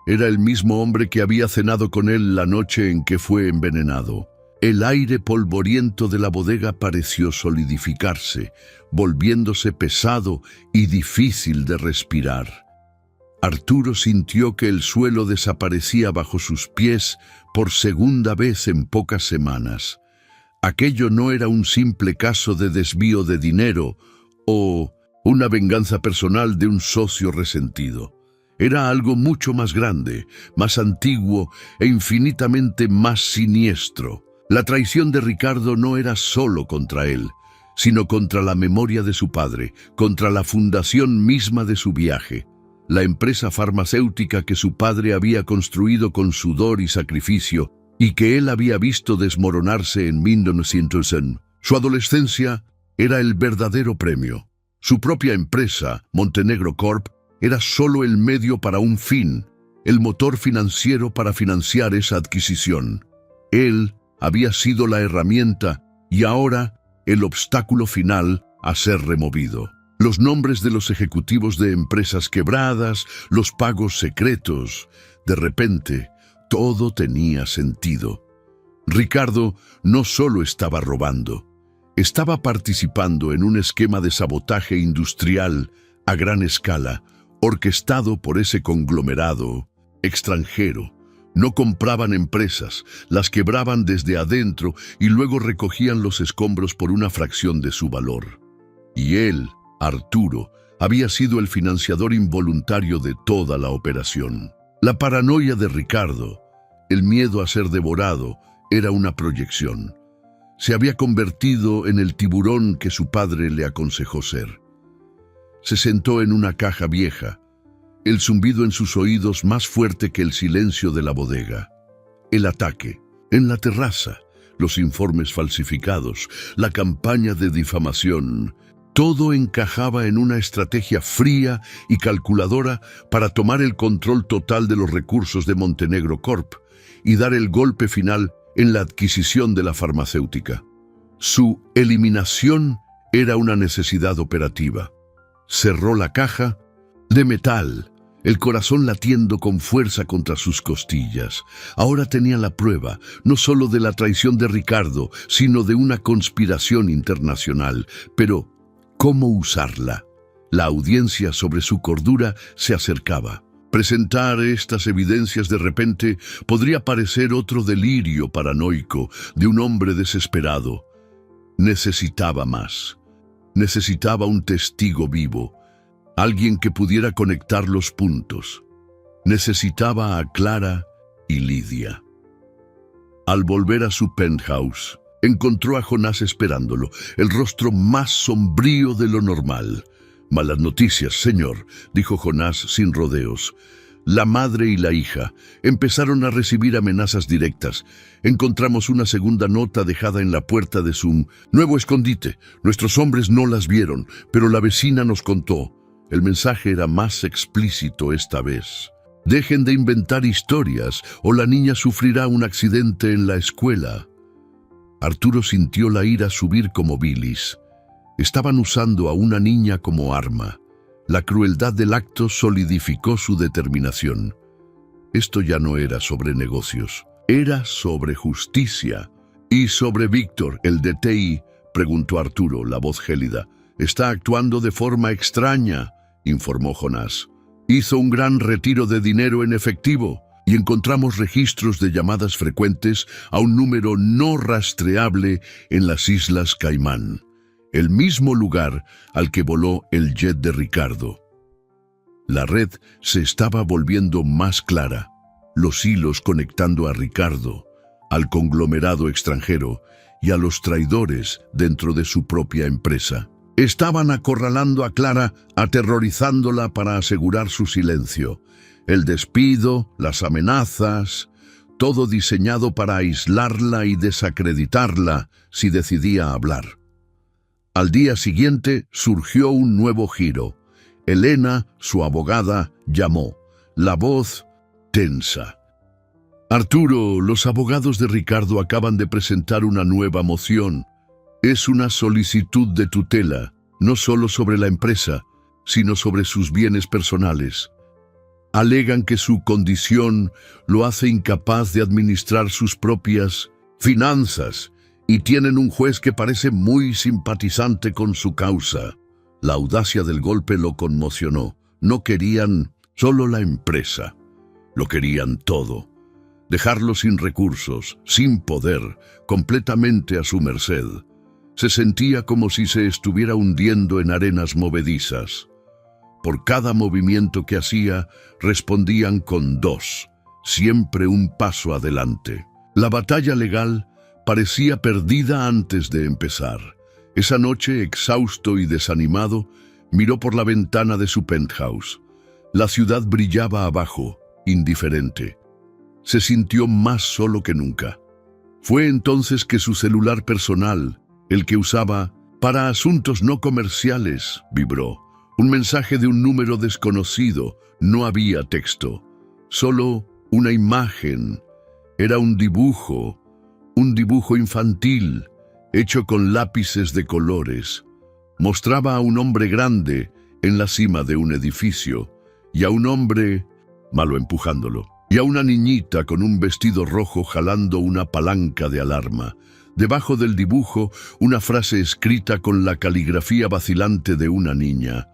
era el mismo hombre que había cenado con él la noche en que fue envenenado. El aire polvoriento de la bodega pareció solidificarse, volviéndose pesado y difícil de respirar. Arturo sintió que el suelo desaparecía bajo sus pies por segunda vez en pocas semanas. Aquello no era un simple caso de desvío de dinero o una venganza personal de un socio resentido. Era algo mucho más grande, más antiguo e infinitamente más siniestro. La traición de Ricardo no era solo contra él, sino contra la memoria de su padre, contra la fundación misma de su viaje. La empresa farmacéutica que su padre había construido con sudor y sacrificio y que él había visto desmoronarse en 1900. Su adolescencia era el verdadero premio. Su propia empresa, Montenegro Corp, era solo el medio para un fin, el motor financiero para financiar esa adquisición. Él había sido la herramienta y ahora el obstáculo final a ser removido. Los nombres de los ejecutivos de empresas quebradas, los pagos secretos. De repente, todo tenía sentido. Ricardo no solo estaba robando, estaba participando en un esquema de sabotaje industrial a gran escala, orquestado por ese conglomerado extranjero. No compraban empresas, las quebraban desde adentro y luego recogían los escombros por una fracción de su valor. Y él, Arturo, había sido el financiador involuntario de toda la operación. La paranoia de Ricardo, el miedo a ser devorado, era una proyección. Se había convertido en el tiburón que su padre le aconsejó ser. Se sentó en una caja vieja, el zumbido en sus oídos más fuerte que el silencio de la bodega. El ataque, en la terraza, los informes falsificados, la campaña de difamación, todo encajaba en una estrategia fría y calculadora para tomar el control total de los recursos de Montenegro Corp y dar el golpe final en la adquisición de la farmacéutica. Su eliminación era una necesidad operativa. Cerró la caja de metal, el corazón latiendo con fuerza contra sus costillas. Ahora tenía la prueba, no solo de la traición de Ricardo, sino de una conspiración internacional. Pero, ¿cómo usarla? La audiencia sobre su cordura se acercaba. Presentar estas evidencias de repente podría parecer otro delirio paranoico de un hombre desesperado. Necesitaba más. Necesitaba un testigo vivo, alguien que pudiera conectar los puntos. Necesitaba a Clara y Lidia. Al volver a su penthouse, encontró a Jonás esperándolo, el rostro más sombrío de lo normal. «Malas noticias, señor», dijo Jonás sin rodeos. La madre y la hija empezaron a recibir amenazas directas. Encontramos una segunda nota dejada en la puerta de su nuevo escondite. Nuestros hombres no las vieron, pero la vecina nos contó. El mensaje era más explícito esta vez. «Dejen de inventar historias o la niña sufrirá un accidente en la escuela». Arturo sintió la ira subir como bilis. Estaban usando a una niña como arma. La crueldad del acto solidificó su determinación. Esto ya no era sobre negocios, era sobre justicia. «¿Y sobre Víctor, el de TI?», preguntó Arturo, la voz gélida. «Está actuando de forma extraña», informó Jonás. «Hizo un gran retiro de dinero en efectivo y encontramos registros de llamadas frecuentes a un número no rastreable en las Islas Caimán, el mismo lugar al que voló el jet de Ricardo». La red se estaba volviendo más clara, los hilos conectando a Ricardo, al conglomerado extranjero y a los traidores dentro de su propia empresa. Estaban acorralando a Clara, aterrorizándola para asegurar su silencio. El despido, las amenazas, todo diseñado para aislarla y desacreditarla si decidía hablar. Al día siguiente surgió un nuevo giro. Elena, su abogada, llamó. La voz tensa. Arturo, los abogados de Ricardo acaban de presentar una nueva moción. Es una solicitud de tutela, no solo sobre la empresa, sino sobre sus bienes personales. Alegan que su condición lo hace incapaz de administrar sus propias finanzas y tienen un juez que parece muy simpatizante con su causa. La audacia del golpe lo conmocionó. No querían solo la empresa, lo querían todo. Dejarlo sin recursos, sin poder, completamente a su merced. Se sentía como si se estuviera hundiendo en arenas movedizas. Por cada movimiento que hacía, respondían con dos, siempre un paso adelante. La batalla legal parecía perdida antes de empezar. Esa noche, exhausto y desanimado, miró por la ventana de su penthouse. La ciudad brillaba abajo, indiferente. Se sintió más solo que nunca. Fue entonces que su celular personal, el que usaba para asuntos no comerciales, vibró. Un mensaje de un número desconocido. No había texto, solo una imagen. Era un dibujo infantil, hecho con lápices de colores. Mostraba a un hombre grande en la cima de un edificio, y a un hombre malo empujándolo, y a una niñita con un vestido rojo jalando una palanca de alarma. Debajo del dibujo, una frase escrita con la caligrafía vacilante de una niña.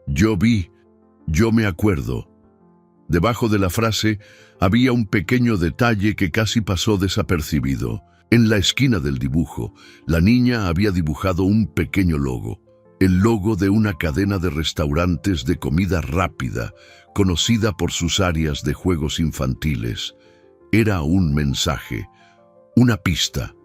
Yo vi, yo me acuerdo. Debajo de la frase había un pequeño detalle que casi pasó desapercibido. En la esquina del dibujo, la niña había dibujado un pequeño logo. El logo de una cadena de restaurantes de comida rápida, conocida por sus áreas de juegos infantiles. Era un mensaje, una pista.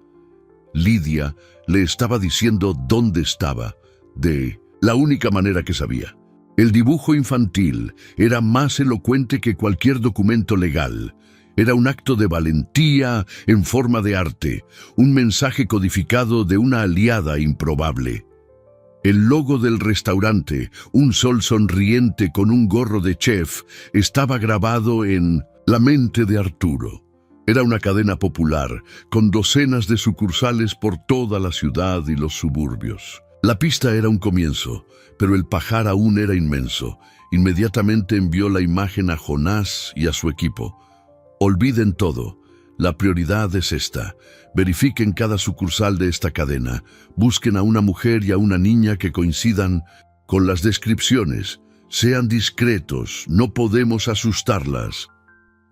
Lidia le estaba diciendo dónde estaba, de la única manera que sabía. El dibujo infantil era más elocuente que cualquier documento legal. Era un acto de valentía en forma de arte, un mensaje codificado de una aliada improbable. El logo del restaurante, un sol sonriente con un gorro de chef, estaba grabado en la mente de Arturo. Era una cadena popular, con docenas de sucursales por toda la ciudad y los suburbios. La pista era un comienzo, pero el pajar aún era inmenso. Inmediatamente envió la imagen a Jonás y a su equipo. Olviden todo. La prioridad es esta. Verifiquen cada sucursal de esta cadena. Busquen a una mujer y a una niña que coincidan con las descripciones. Sean discretos, no podemos asustarlas.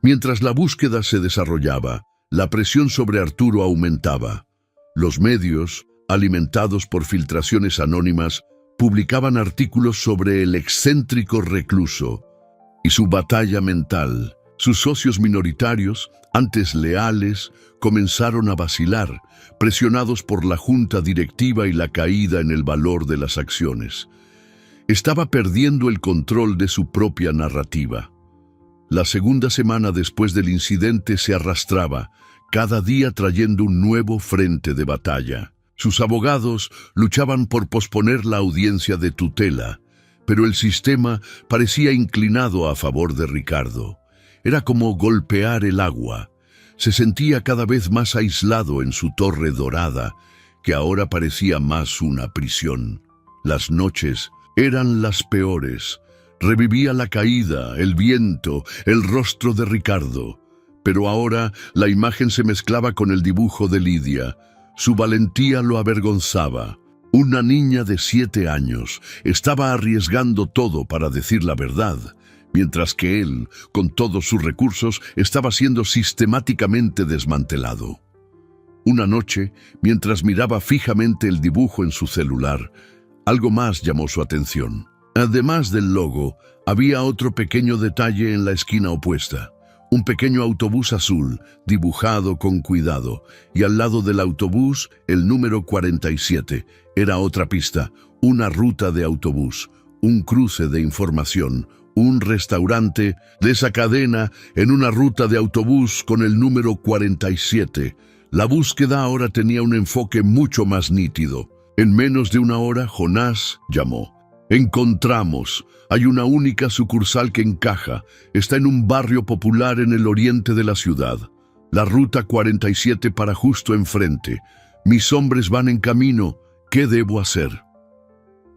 Mientras la búsqueda se desarrollaba, la presión sobre Arturo aumentaba. Los medios, alimentados por filtraciones anónimas, publicaban artículos sobre el excéntrico recluso y su batalla mental. Sus socios minoritarios, antes leales, comenzaron a vacilar, presionados por la junta directiva y la caída en el valor de las acciones. Estaba perdiendo el control de su propia narrativa. La segunda semana después del incidente se arrastraba, cada día trayendo un nuevo frente de batalla. Sus abogados luchaban por posponer la audiencia de tutela, pero el sistema parecía inclinado a favor de Ricardo. Era como golpear el agua. Se sentía cada vez más aislado en su torre dorada, que ahora parecía más una prisión. Las noches eran las peores. Revivía la caída, el viento, el rostro de Ricardo. Pero ahora la imagen se mezclaba con el dibujo de Lidia. Su valentía lo avergonzaba. Una niña de 7 años estaba arriesgando todo para decir la verdad, mientras que él, con todos sus recursos, estaba siendo sistemáticamente desmantelado. Una noche, mientras miraba fijamente el dibujo en su celular, algo más llamó su atención. Además del logo, había otro pequeño detalle en la esquina opuesta. Un pequeño autobús azul, dibujado con cuidado, y al lado del autobús, el número 47. Era otra pista, una ruta de autobús, un cruce de información, un restaurante de esa cadena en una ruta de autobús con el número 47. La búsqueda ahora tenía un enfoque mucho más nítido. En menos de una hora, Jonás llamó. Encontramos. Hay una única sucursal que encaja. Está en un barrio popular en el oriente de la ciudad. La ruta 47 para justo enfrente. Mis hombres van en camino. ¿Qué debo hacer?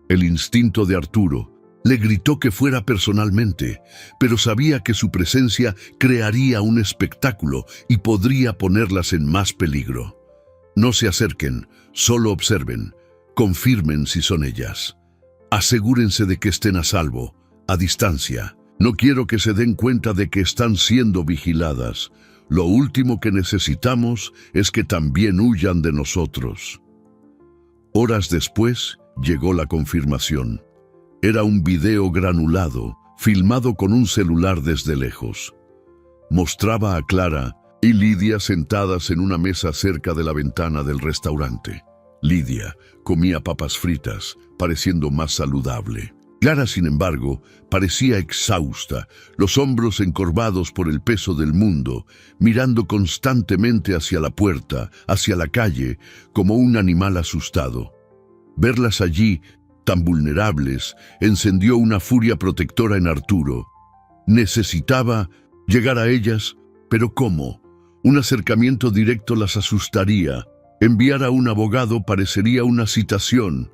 El instinto de Arturo le gritó que fuera personalmente, pero sabía que su presencia crearía un espectáculo y podría ponerlas en más peligro. No se acerquen, solo observen, confirmen si son ellas. Asegúrense de que estén a salvo, a distancia. No quiero que se den cuenta de que están siendo vigiladas. Lo último que necesitamos es que también huyan de nosotros. Horas después llegó la confirmación. Era un video granulado, filmado con un celular desde lejos. Mostraba a Clara y Lidia sentadas en una mesa cerca de la ventana del restaurante. Lidia comía papas fritas, pareciendo más saludable. Clara, sin embargo, parecía exhausta, los hombros encorvados por el peso del mundo, mirando constantemente hacia la puerta, hacia la calle, como un animal asustado. Verlas allí, tan vulnerables, encendió una furia protectora en Arturo. Necesitaba llegar a ellas, pero ¿cómo? Un acercamiento directo las asustaría. Enviar a un abogado parecería una citación.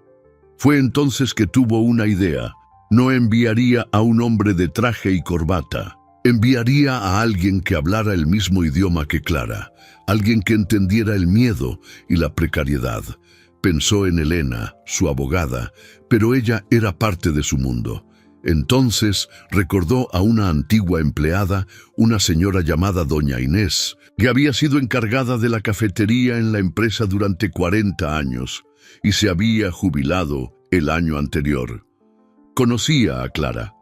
Fue entonces que tuvo una idea. No enviaría a un hombre de traje y corbata. Enviaría a alguien que hablara el mismo idioma que Clara, alguien que entendiera el miedo y la precariedad. Pensó en Elena, su abogada, pero ella era parte de su mundo. Entonces recordó a una antigua empleada, una señora llamada Doña Inés, que había sido encargada de la cafetería en la empresa durante 40 años y se había jubilado el año anterior. Conocía a Clara.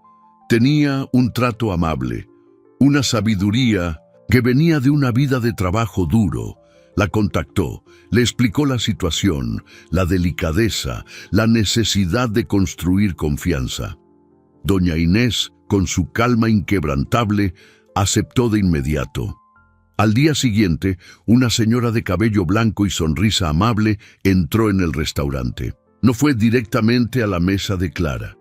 Tenía un trato amable, una sabiduría que venía de una vida de trabajo duro. La contactó, le explicó la situación, la delicadeza, la necesidad de construir confianza. Doña Inés, con su calma inquebrantable, aceptó de inmediato. Al día siguiente, una señora de cabello blanco y sonrisa amable entró en el restaurante. No fue directamente a la mesa de Clara.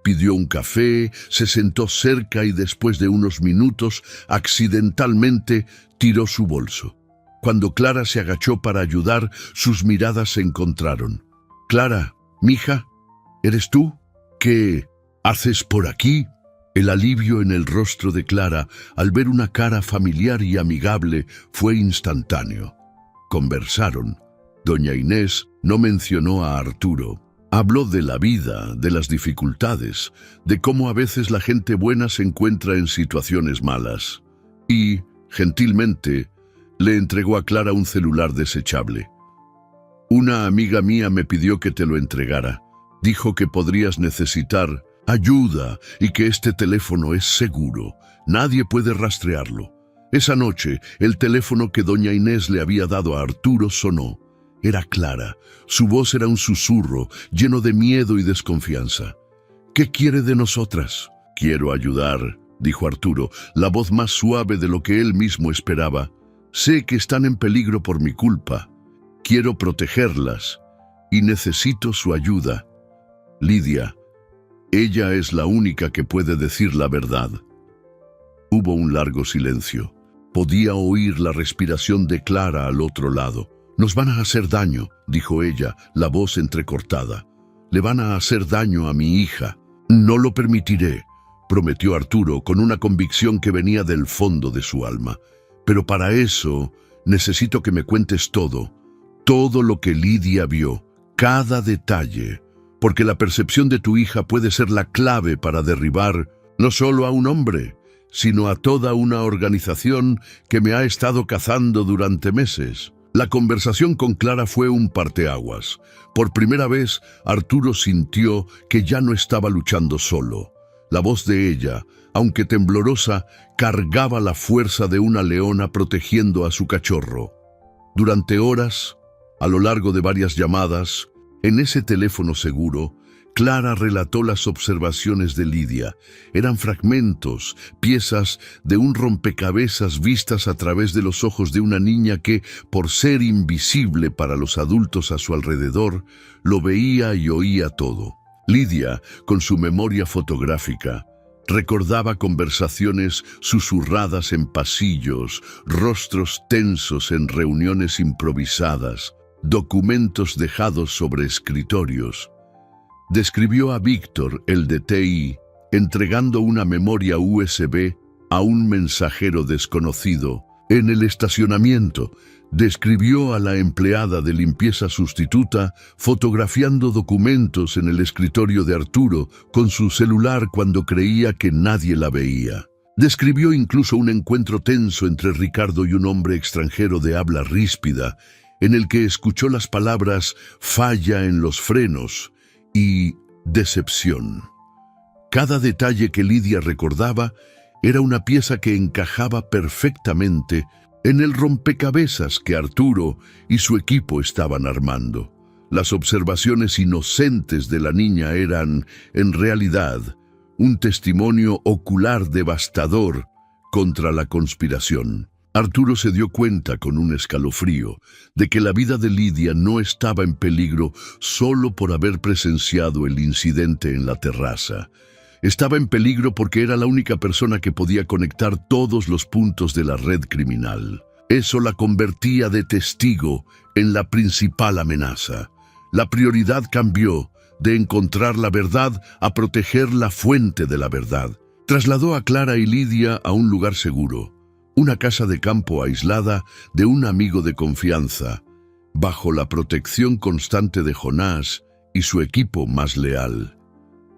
Pidió un café, se sentó cerca y después de unos minutos, accidentalmente, tiró su bolso. Cuando Clara se agachó para ayudar, sus miradas se encontraron. «Clara, mija, ¿eres tú? ¿Qué haces por aquí?» El alivio en el rostro de Clara al ver una cara familiar y amigable fue instantáneo. Conversaron. Doña Inés no mencionó a Arturo. Habló de la vida, de las dificultades, de cómo a veces la gente buena se encuentra en situaciones malas. Y, gentilmente, le entregó a Clara un celular desechable. «Una amiga mía me pidió que te lo entregara. Dijo que podrías necesitar ayuda y que este teléfono es seguro. Nadie puede rastrearlo». Esa noche, el teléfono que doña Inés le había dado a Arturo sonó. Era Clara. Su voz era un susurro, lleno de miedo y desconfianza. «¿Qué quiere de nosotras?» «Quiero ayudar», dijo Arturo, la voz más suave de lo que él mismo esperaba. «Sé que están en peligro por mi culpa. Quiero protegerlas y necesito su ayuda. Lidia, ella es la única que puede decir la verdad». Hubo un largo silencio. Podía oír la respiración de Clara al otro lado. «Nos van a hacer daño», dijo ella, la voz entrecortada. «Le van a hacer daño a mi hija». «No lo permitiré», prometió Arturo con una convicción que venía del fondo de su alma. «Pero para eso necesito que me cuentes todo lo que Lidia vio, cada detalle, porque la percepción de tu hija puede ser la clave para derribar no solo a un hombre, sino a toda una organización que me ha estado cazando durante meses». La conversación con Clara fue un parteaguas. Por primera vez, Arturo sintió que ya no estaba luchando solo. La voz de ella, aunque temblorosa, cargaba la fuerza de una leona protegiendo a su cachorro. Durante horas, a lo largo de varias llamadas, en ese teléfono seguro, Clara relató las observaciones de Lidia. Eran fragmentos, piezas de un rompecabezas vistas a través de los ojos de una niña que, por ser invisible para los adultos a su alrededor, lo veía y oía todo. Lidia, con su memoria fotográfica, recordaba conversaciones susurradas en pasillos, rostros tensos en reuniones improvisadas, documentos dejados sobre escritorios. Describió a Víctor, el de TI, entregando una memoria USB a un mensajero desconocido en el estacionamiento. Describió a la empleada de limpieza sustituta fotografiando documentos en el escritorio de Arturo con su celular cuando creía que nadie la veía. Describió incluso un encuentro tenso entre Ricardo y un hombre extranjero de habla ríspida, en el que escuchó las palabras falla en los frenos y decepción. Cada detalle que Lidia recordaba era una pieza que encajaba perfectamente en el rompecabezas que Arturo y su equipo estaban armando. Las observaciones inocentes de la niña eran, en realidad, un testimonio ocular devastador contra la conspiración. Arturo se dio cuenta con un escalofrío de que la vida de Lidia no estaba en peligro solo por haber presenciado el incidente en la terraza. Estaba en peligro porque era la única persona que podía conectar todos los puntos de la red criminal. Eso la convertía de testigo en la principal amenaza. La prioridad cambió de encontrar la verdad a proteger la fuente de la verdad. Trasladó a Clara y Lidia a un lugar seguro, una casa de campo aislada de un amigo de confianza, bajo la protección constante de Jonás y su equipo más leal.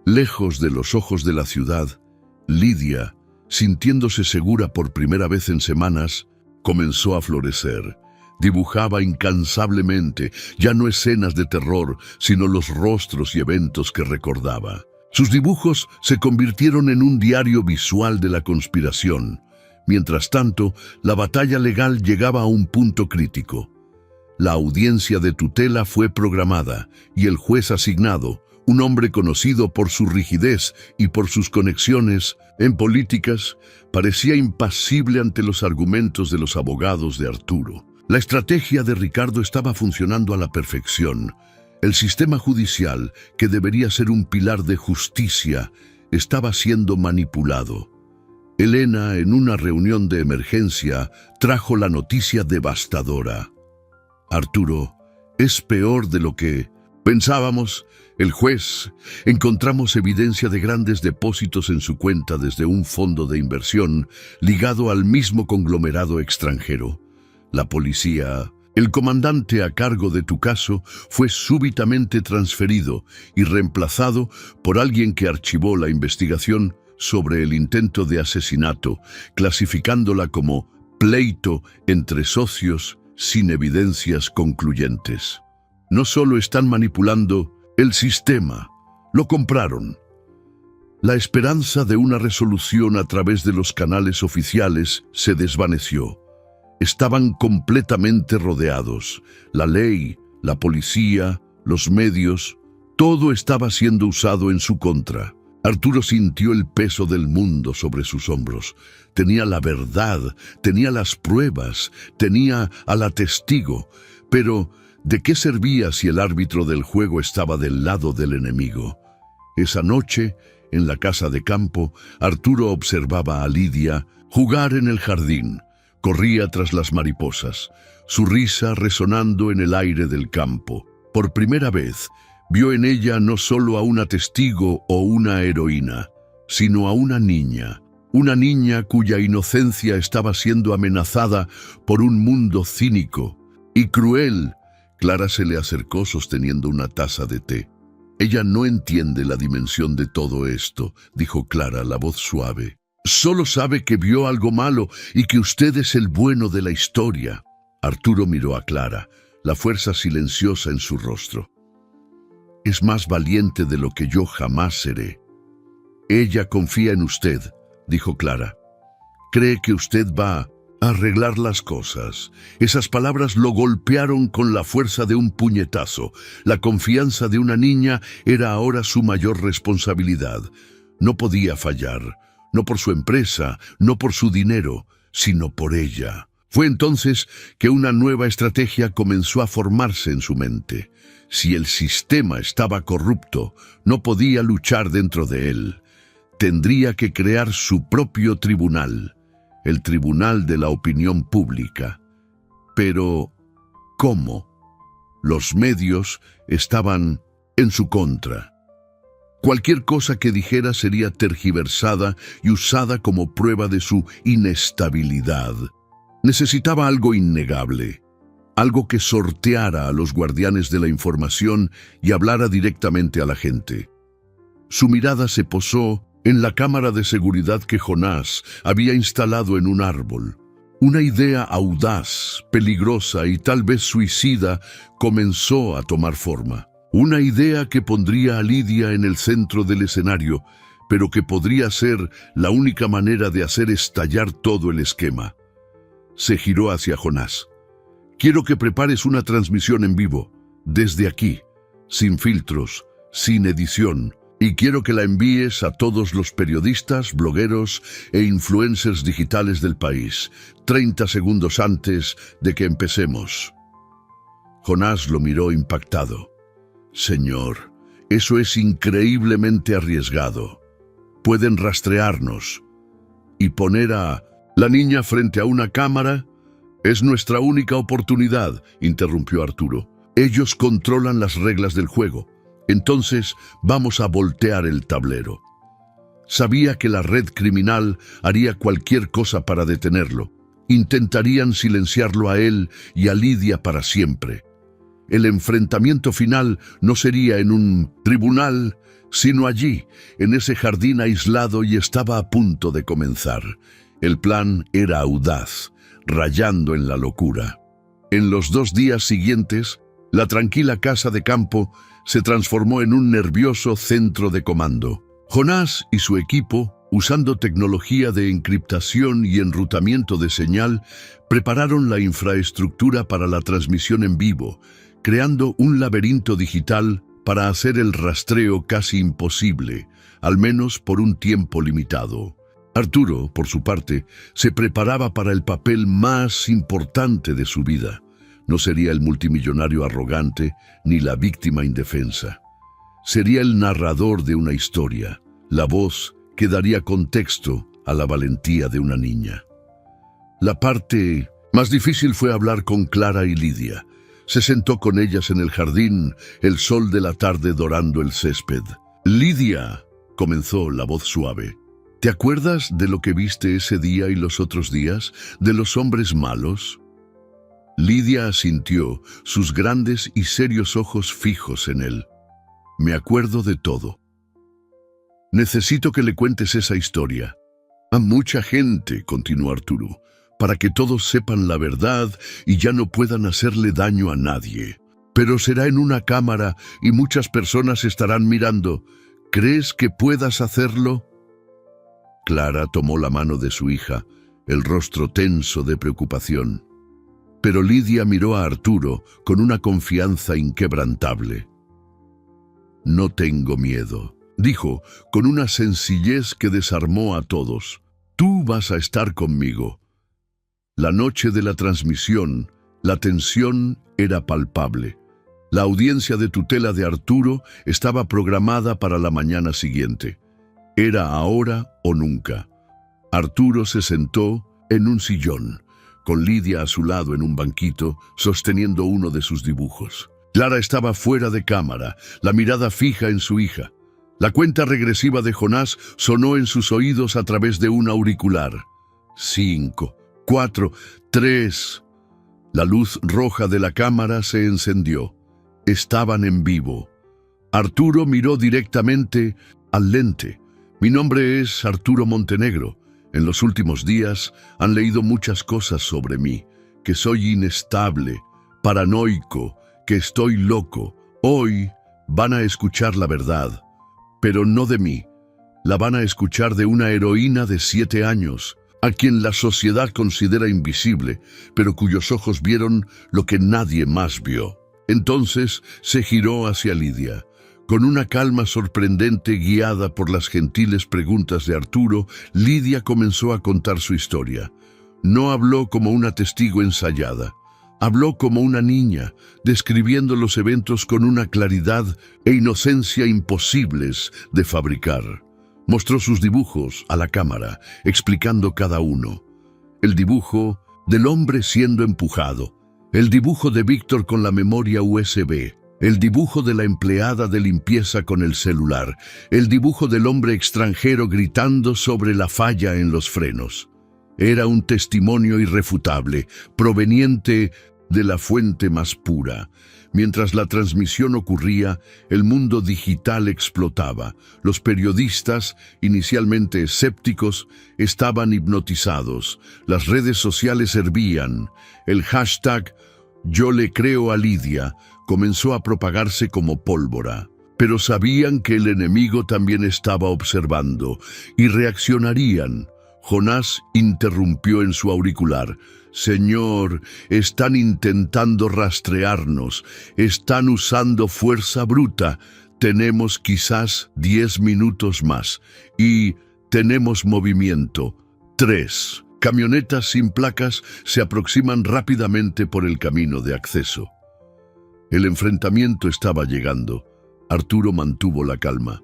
Lejos de los ojos de la ciudad, Lidia, sintiéndose segura por primera vez en semanas, comenzó a florecer. Dibujaba incansablemente, ya no escenas de terror, sino los rostros y eventos que recordaba. Sus dibujos se convirtieron en un diario visual de la conspiración. Mientras tanto, la batalla legal llegaba a un punto crítico. La audiencia de tutela fue programada y el juez asignado, un hombre conocido por su rigidez y por sus conexiones en políticas, parecía impasible ante los argumentos de los abogados de Arturo. La estrategia de Ricardo estaba funcionando a la perfección. El sistema judicial, que debería ser un pilar de justicia, estaba siendo manipulado. Elena, en una reunión de emergencia, trajo la noticia devastadora. Arturo, es peor de lo que pensábamos. El juez, encontramos evidencia de grandes depósitos en su cuenta desde un fondo de inversión ligado al mismo conglomerado extranjero. La policía, el comandante a cargo de tu caso, fue súbitamente transferido y reemplazado por alguien que archivó la investigación sobre el intento de asesinato, clasificándola como pleito entre socios sin evidencias concluyentes. No solo están manipulando el sistema, lo compraron. La esperanza de una resolución a través de los canales oficiales se desvaneció. Estaban completamente rodeados. La ley, la policía, los medios, todo estaba siendo usado en su contra. Arturo sintió el peso del mundo sobre sus hombros. Tenía la verdad, tenía las pruebas, tenía a la testigo, pero ¿de qué servía si el árbitro del juego estaba del lado del enemigo? Esa noche, en la casa de campo, Arturo observaba a Lidia jugar en el jardín. Corría tras las mariposas, su risa resonando en el aire del campo. Por primera vez, vio en ella no solo a una testigo o una heroína, sino a una niña cuya inocencia estaba siendo amenazada por un mundo cínico y cruel. Clara se le acercó sosteniendo una taza de té. Ella no entiende la dimensión de todo esto, dijo Clara, la voz suave. Solo sabe que vio algo malo y que usted es el bueno de la historia. Arturo miró a Clara, la fuerza silenciosa en su rostro. Es más valiente de lo que yo jamás seré. Ella confía en usted, dijo Clara. Cree que usted va Arreglar las cosas. Esas palabras lo golpearon con la fuerza de un puñetazo. La confianza de una niña era ahora su mayor responsabilidad. No podía fallar, no por su empresa, no por su dinero, sino por ella. Fue entonces que una nueva estrategia comenzó a formarse en su mente. Si el sistema estaba corrupto, no podía luchar dentro de él. Tendría que crear su propio tribunal. El tribunal de la opinión pública. Pero, ¿cómo? Los medios estaban en su contra. Cualquier cosa que dijera sería tergiversada y usada como prueba de su inestabilidad. Necesitaba algo innegable, algo que sorteara a los guardianes de la información y hablara directamente a la gente. Su mirada se posó en la cámara de seguridad que Jonás había instalado en un árbol. Una idea audaz, peligrosa y tal vez suicida comenzó a tomar forma. Una idea que pondría a Lidia en el centro del escenario, pero que podría ser la única manera de hacer estallar todo el esquema. Se giró hacia Jonás. Quiero que prepares una transmisión en vivo, desde aquí, sin filtros, sin edición. Y quiero que la envíes a todos los periodistas, blogueros e influencers digitales del país, 30 segundos antes de que empecemos. Jonás lo miró impactado. Señor, eso es increíblemente arriesgado. Pueden rastrearnos. ¿Y poner a la niña frente a una cámara? Es nuestra única oportunidad, interrumpió Arturo. Ellos controlan las reglas del juego. Entonces vamos a voltear el tablero. Sabía que la red criminal haría cualquier cosa para detenerlo. Intentarían silenciarlo a él y a Lidia para siempre. El enfrentamiento final no sería en un tribunal, sino allí, en ese jardín aislado, y estaba a punto de comenzar. El plan era audaz, rayando en la locura. En los 2 días siguientes, la tranquila casa de campo se transformó en un nervioso centro de comando. Jonás y su equipo, usando tecnología de encriptación y enrutamiento de señal, prepararon la infraestructura para la transmisión en vivo, creando un laberinto digital para hacer el rastreo casi imposible, al menos por un tiempo limitado. Arturo, por su parte, se preparaba para el papel más importante de su vida. No sería el multimillonario arrogante ni la víctima indefensa. Sería el narrador de una historia, la voz que daría contexto a la valentía de una niña. La parte más difícil fue hablar con Clara y Lidia. Se sentó con ellas en el jardín, el sol de la tarde dorando el césped. «Lidia», comenzó la voz suave, «¿te acuerdas de lo que viste ese día y los otros días? ¿De los hombres malos?» Lidia asintió, sus grandes y serios ojos fijos en él. «Me acuerdo de todo». «Necesito que le cuentes esa historia. A mucha gente», continuó Arturo, «para que todos sepan la verdad y ya no puedan hacerle daño a nadie. Pero será en una cámara y muchas personas estarán mirando. ¿Crees que puedas hacerlo?» Clara tomó la mano de su hija, el rostro tenso de preocupación. Pero Lidia miró a Arturo con una confianza inquebrantable. «No tengo miedo», dijo con una sencillez que desarmó a todos. «Tú vas a estar conmigo». La noche de la transmisión, la tensión era palpable. La audiencia de tutela de Arturo estaba programada para la mañana siguiente. Era ahora o nunca. Arturo se sentó en un sillón, con Lidia a su lado en un banquito, sosteniendo uno de sus dibujos. Clara estaba fuera de cámara, la mirada fija en su hija. La cuenta regresiva de Jonás sonó en sus oídos a través de un auricular. 5, 4, 3. La luz roja de la cámara se encendió. Estaban en vivo. Arturo miró directamente al lente. «Mi nombre es Arturo Montenegro. En los últimos días han leído muchas cosas sobre mí, que soy inestable, paranoico, que estoy loco. Hoy van a escuchar la verdad, pero no de mí. La van a escuchar de una heroína de 7 años, a quien la sociedad considera invisible, pero cuyos ojos vieron lo que nadie más vio. Entonces se giró hacia Lidia. Con una calma sorprendente guiada por las gentiles preguntas de Arturo, Lidia comenzó a contar su historia. No habló como una testigo ensayada. Habló como una niña, describiendo los eventos con una claridad e inocencia imposibles de fabricar. Mostró sus dibujos a la cámara, explicando cada uno. El dibujo del hombre siendo empujado, el dibujo de Víctor con la memoria USB, el dibujo de la empleada de limpieza con el celular, el dibujo del hombre extranjero gritando sobre la falla en los frenos. Era un testimonio irrefutable, proveniente de la fuente más pura. Mientras la transmisión ocurría, el mundo digital explotaba. Los periodistas, inicialmente escépticos, estaban hipnotizados. Las redes sociales hervían. El hashtag «Yo le creo a Lidia» comenzó a propagarse como pólvora. Pero sabían que el enemigo también estaba observando y reaccionarían. Jonás interrumpió en su auricular. «Señor, están intentando rastrearnos, están usando fuerza bruta. Tenemos quizás 10 minutos más y tenemos movimiento. 3. Camionetas sin placas se aproximan rápidamente por el camino de acceso». El enfrentamiento estaba llegando. Arturo mantuvo la calma.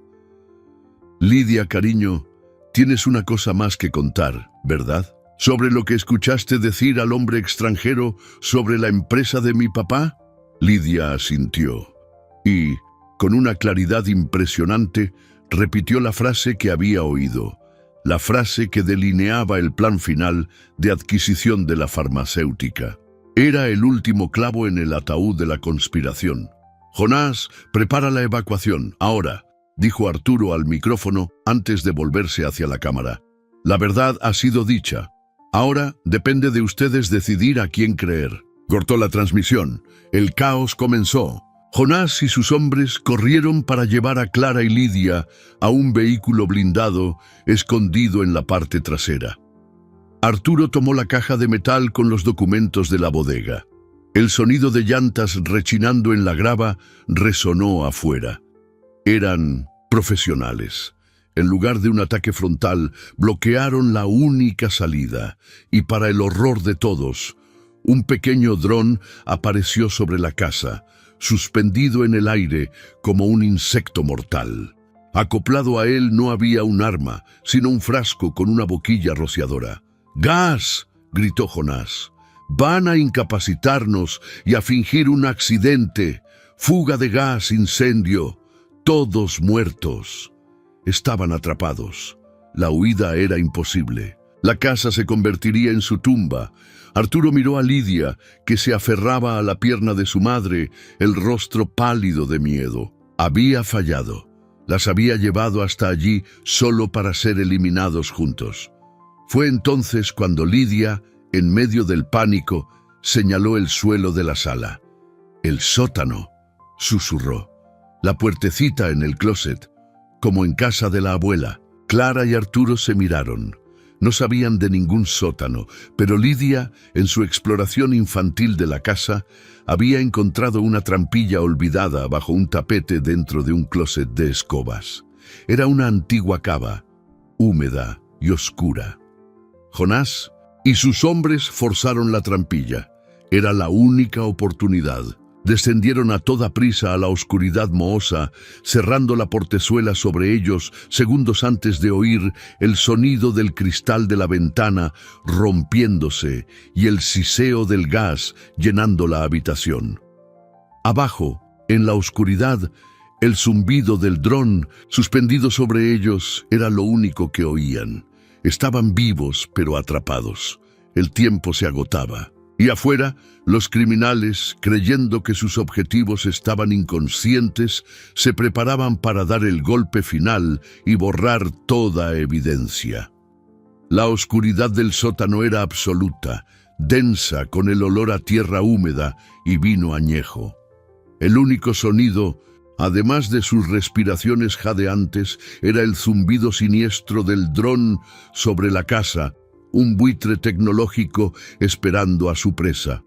«Lidia, cariño, tienes una cosa más que contar, ¿verdad? ¿Sobre lo que escuchaste decir al hombre extranjero sobre la empresa de mi papá?» Lidia asintió y, con una claridad impresionante, repitió la frase que había oído, la frase que delineaba el plan final de adquisición de la farmacéutica. Era el último clavo en el ataúd de la conspiración. «Jonás, prepara la evacuación, ahora», dijo Arturo al micrófono antes de volverse hacia la cámara. «La verdad ha sido dicha. Ahora depende de ustedes decidir a quién creer». Cortó la transmisión. El caos comenzó. Jonás y sus hombres corrieron para llevar a Clara y Lidia a un vehículo blindado escondido en la parte trasera. Arturo tomó la caja de metal con los documentos de la bodega. El sonido de llantas rechinando en la grava resonó afuera. Eran profesionales. En lugar de un ataque frontal, bloquearon la única salida, y para el horror de todos, un pequeño dron apareció sobre la casa, suspendido en el aire como un insecto mortal. Acoplado a él no había un arma, sino un frasco con una boquilla rociadora. «¡Gas!», gritó Jonás. «Van a incapacitarnos y a fingir un accidente. Fuga de gas, incendio. Todos muertos». Estaban atrapados. La huida era imposible. La casa se convertiría en su tumba. Arturo miró a Lidia, que se aferraba a la pierna de su madre, el rostro pálido de miedo. Había fallado. Las había llevado hasta allí solo para ser eliminados juntos. Fue entonces cuando Lidia, en medio del pánico, señaló el suelo de la sala. «El sótano», susurró. «La puertecita en el closet, como en casa de la abuela». Clara y Arturo se miraron. No sabían de ningún sótano, pero Lidia, en su exploración infantil de la casa, había encontrado una trampilla olvidada bajo un tapete dentro de un closet de escobas. Era una antigua cava, húmeda y oscura. Jonás y sus hombres forzaron la trampilla. Era la única oportunidad. Descendieron a toda prisa a la oscuridad mohosa, cerrando la portezuela sobre ellos segundos antes de oír el sonido del cristal de la ventana rompiéndose y el siseo del gas llenando la habitación. Abajo, en la oscuridad, el zumbido del dron suspendido sobre ellos era lo único que oían. Estaban vivos, pero atrapados. El tiempo se agotaba. Y afuera, los criminales, creyendo que sus objetivos estaban inconscientes, se preparaban para dar el golpe final y borrar toda evidencia. La oscuridad del sótano era absoluta, densa con el olor a tierra húmeda y vino añejo. El único sonido, además de sus respiraciones jadeantes, era el zumbido siniestro del dron sobre la casa, un buitre tecnológico esperando a su presa.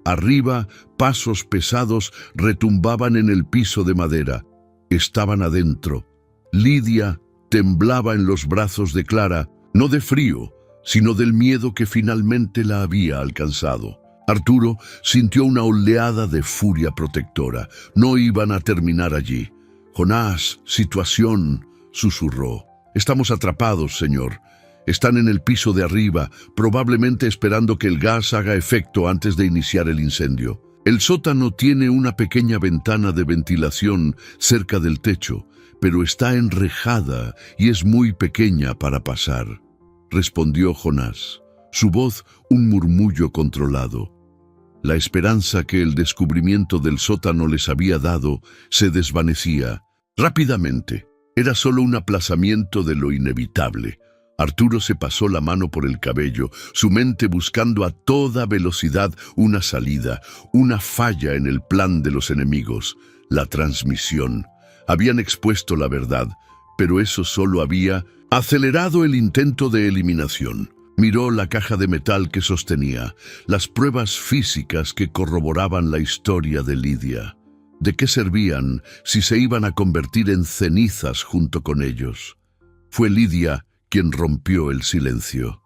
Arriba, pasos pesados retumbaban en el piso de madera. Estaban adentro. Lidia temblaba en los brazos de Clara, no de frío, sino del miedo que finalmente la había alcanzado. Arturo sintió una oleada de furia protectora. No iban a terminar allí. «Jonás, situación», susurró. «Estamos atrapados, señor. Están en el piso de arriba, probablemente esperando que el gas haga efecto antes de iniciar el incendio. El sótano tiene una pequeña ventana de ventilación cerca del techo, pero está enrejada y es muy pequeña para pasar», respondió Jonás, su voz un murmullo controlado. La esperanza que el descubrimiento del sótano les había dado se desvanecía rápidamente. Era solo un aplazamiento de lo inevitable. Arturo se pasó la mano por el cabello, su mente buscando a toda velocidad una salida, una falla en el plan de los enemigos, la transmisión. Habían expuesto la verdad, pero eso solo había acelerado el intento de eliminación. Miró la caja de metal que sostenía, las pruebas físicas que corroboraban la historia de Lidia. ¿De qué servían si se iban a convertir en cenizas junto con ellos? Fue Lidia quien rompió el silencio.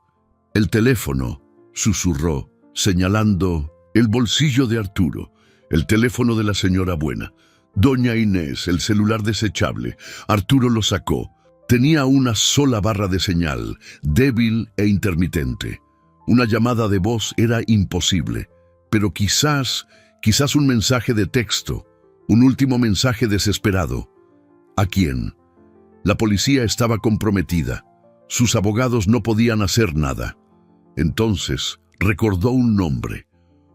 «El teléfono», susurró, señalando el bolsillo de Arturo. «El teléfono de la señora Buena. Doña Inés, el celular desechable». Arturo lo sacó. Tenía una sola barra de señal, débil e intermitente. Una llamada de voz era imposible, pero quizás un mensaje de texto, un último mensaje desesperado. ¿A quién? La policía estaba comprometida. Sus abogados no podían hacer nada. Entonces recordó un nombre,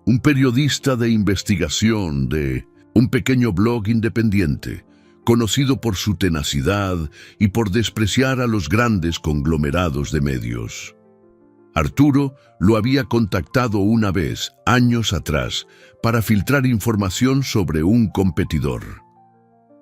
un periodista de investigación de un pequeño blog independiente, conocido por su tenacidad y por despreciar a los grandes conglomerados de medios. Arturo lo había contactado una vez, años atrás, para filtrar información sobre un competidor.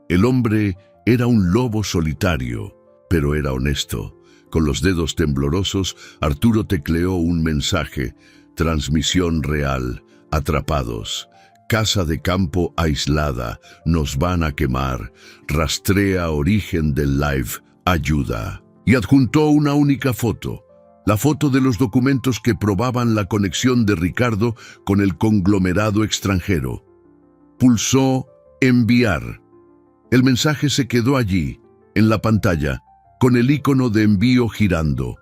El hombre era un lobo solitario, pero era honesto. Con los dedos temblorosos, Arturo tecleó un mensaje: transmisión real, atrapados. Casa de campo aislada, nos van a quemar, rastrea origen del live, ayuda. Y adjuntó una única foto, la foto de los documentos que probaban la conexión de Ricardo con el conglomerado extranjero. Pulsó enviar. El mensaje se quedó allí, en la pantalla, con el icono de envío girando.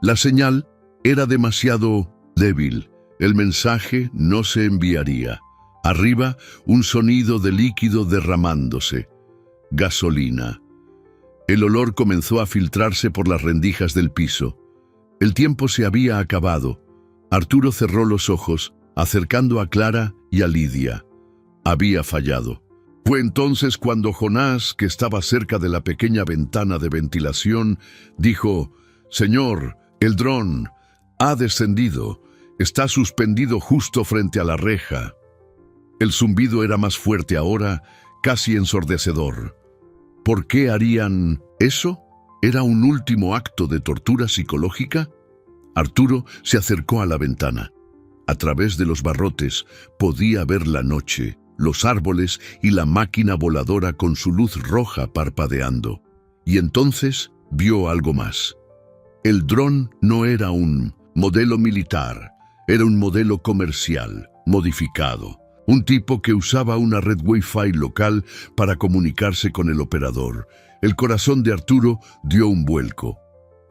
La señal era demasiado débil, el mensaje no se enviaría. Arriba, un sonido de líquido derramándose. Gasolina. El olor comenzó a filtrarse por las rendijas del piso. El tiempo se había acabado. Arturo cerró los ojos, acercando a Clara y a Lidia. Había fallado. Fue entonces cuando Jonás, que estaba cerca de la pequeña ventana de ventilación, dijo: «Señor, el dron ha descendido. Está suspendido justo frente a la reja». El zumbido era más fuerte ahora, casi ensordecedor. ¿Por qué harían eso? ¿Era un último acto de tortura psicológica? Arturo se acercó a la ventana. A través de los barrotes podía ver la noche, los árboles y la máquina voladora con su luz roja parpadeando. Y entonces vio algo más. El dron no era un modelo militar, era un modelo comercial, modificado. Un tipo que usaba una red Wi-Fi local para comunicarse con el operador. El corazón de Arturo dio un vuelco.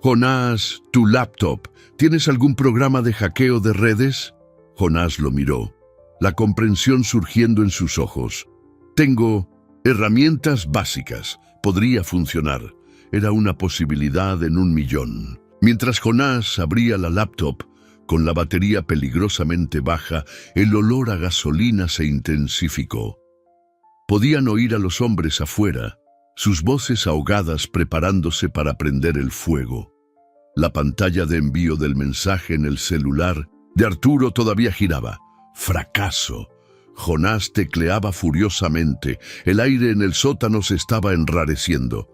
«Jonás, tu laptop, ¿tienes algún programa de hackeo de redes?» Jonás lo miró, la comprensión surgiendo en sus ojos. «Tengo herramientas básicas. Podría funcionar». Era una posibilidad en 1.000.000. Mientras Jonás abría la laptop, con la batería peligrosamente baja, el olor a gasolina se intensificó. Podían oír a los hombres afuera, sus voces ahogadas preparándose para prender el fuego. La pantalla de envío del mensaje en el celular de Arturo todavía giraba. «Fracaso». Jonás tecleaba furiosamente. El aire en el sótano se estaba enrareciendo.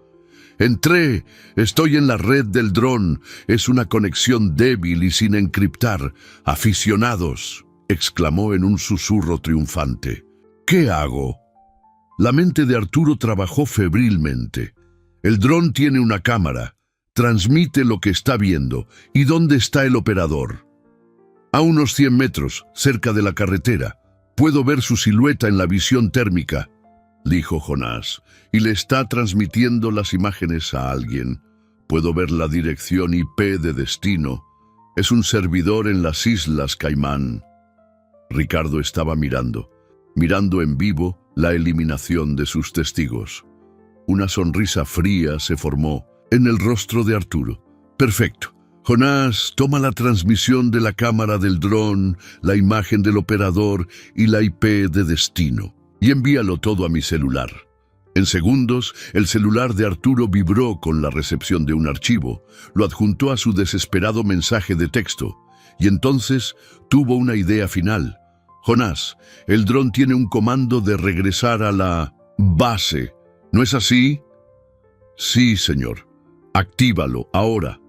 Entré. Estoy en la red del dron. Es una conexión débil y sin encriptar. Aficionados, exclamó en un susurro triunfante. ¿Qué hago? La mente de Arturo trabajó febrilmente. El dron tiene una cámara. Transmite lo que está viendo. ¿Y dónde está el operador? A unos 100 metros, cerca de la carretera. Puedo ver su silueta en la visión térmica, dijo Jonás, y le está transmitiendo las imágenes a alguien. Puedo ver la dirección IP de destino. Es un servidor en las Islas Caimán. Ricardo estaba mirando en vivo la eliminación de sus testigos. Una sonrisa fría se formó en el rostro de Arturo. Perfecto. Jonás, toma la transmisión de la cámara del dron, la imagen del operador y la IP de destino, y envíalo todo a mi celular. En segundos, el celular de Arturo vibró con la recepción de un archivo, lo adjuntó a su desesperado mensaje de texto, y entonces tuvo una idea final. Jonás, el dron tiene un comando de regresar a la base, ¿no es así? Sí, señor. Actívalo, ahora.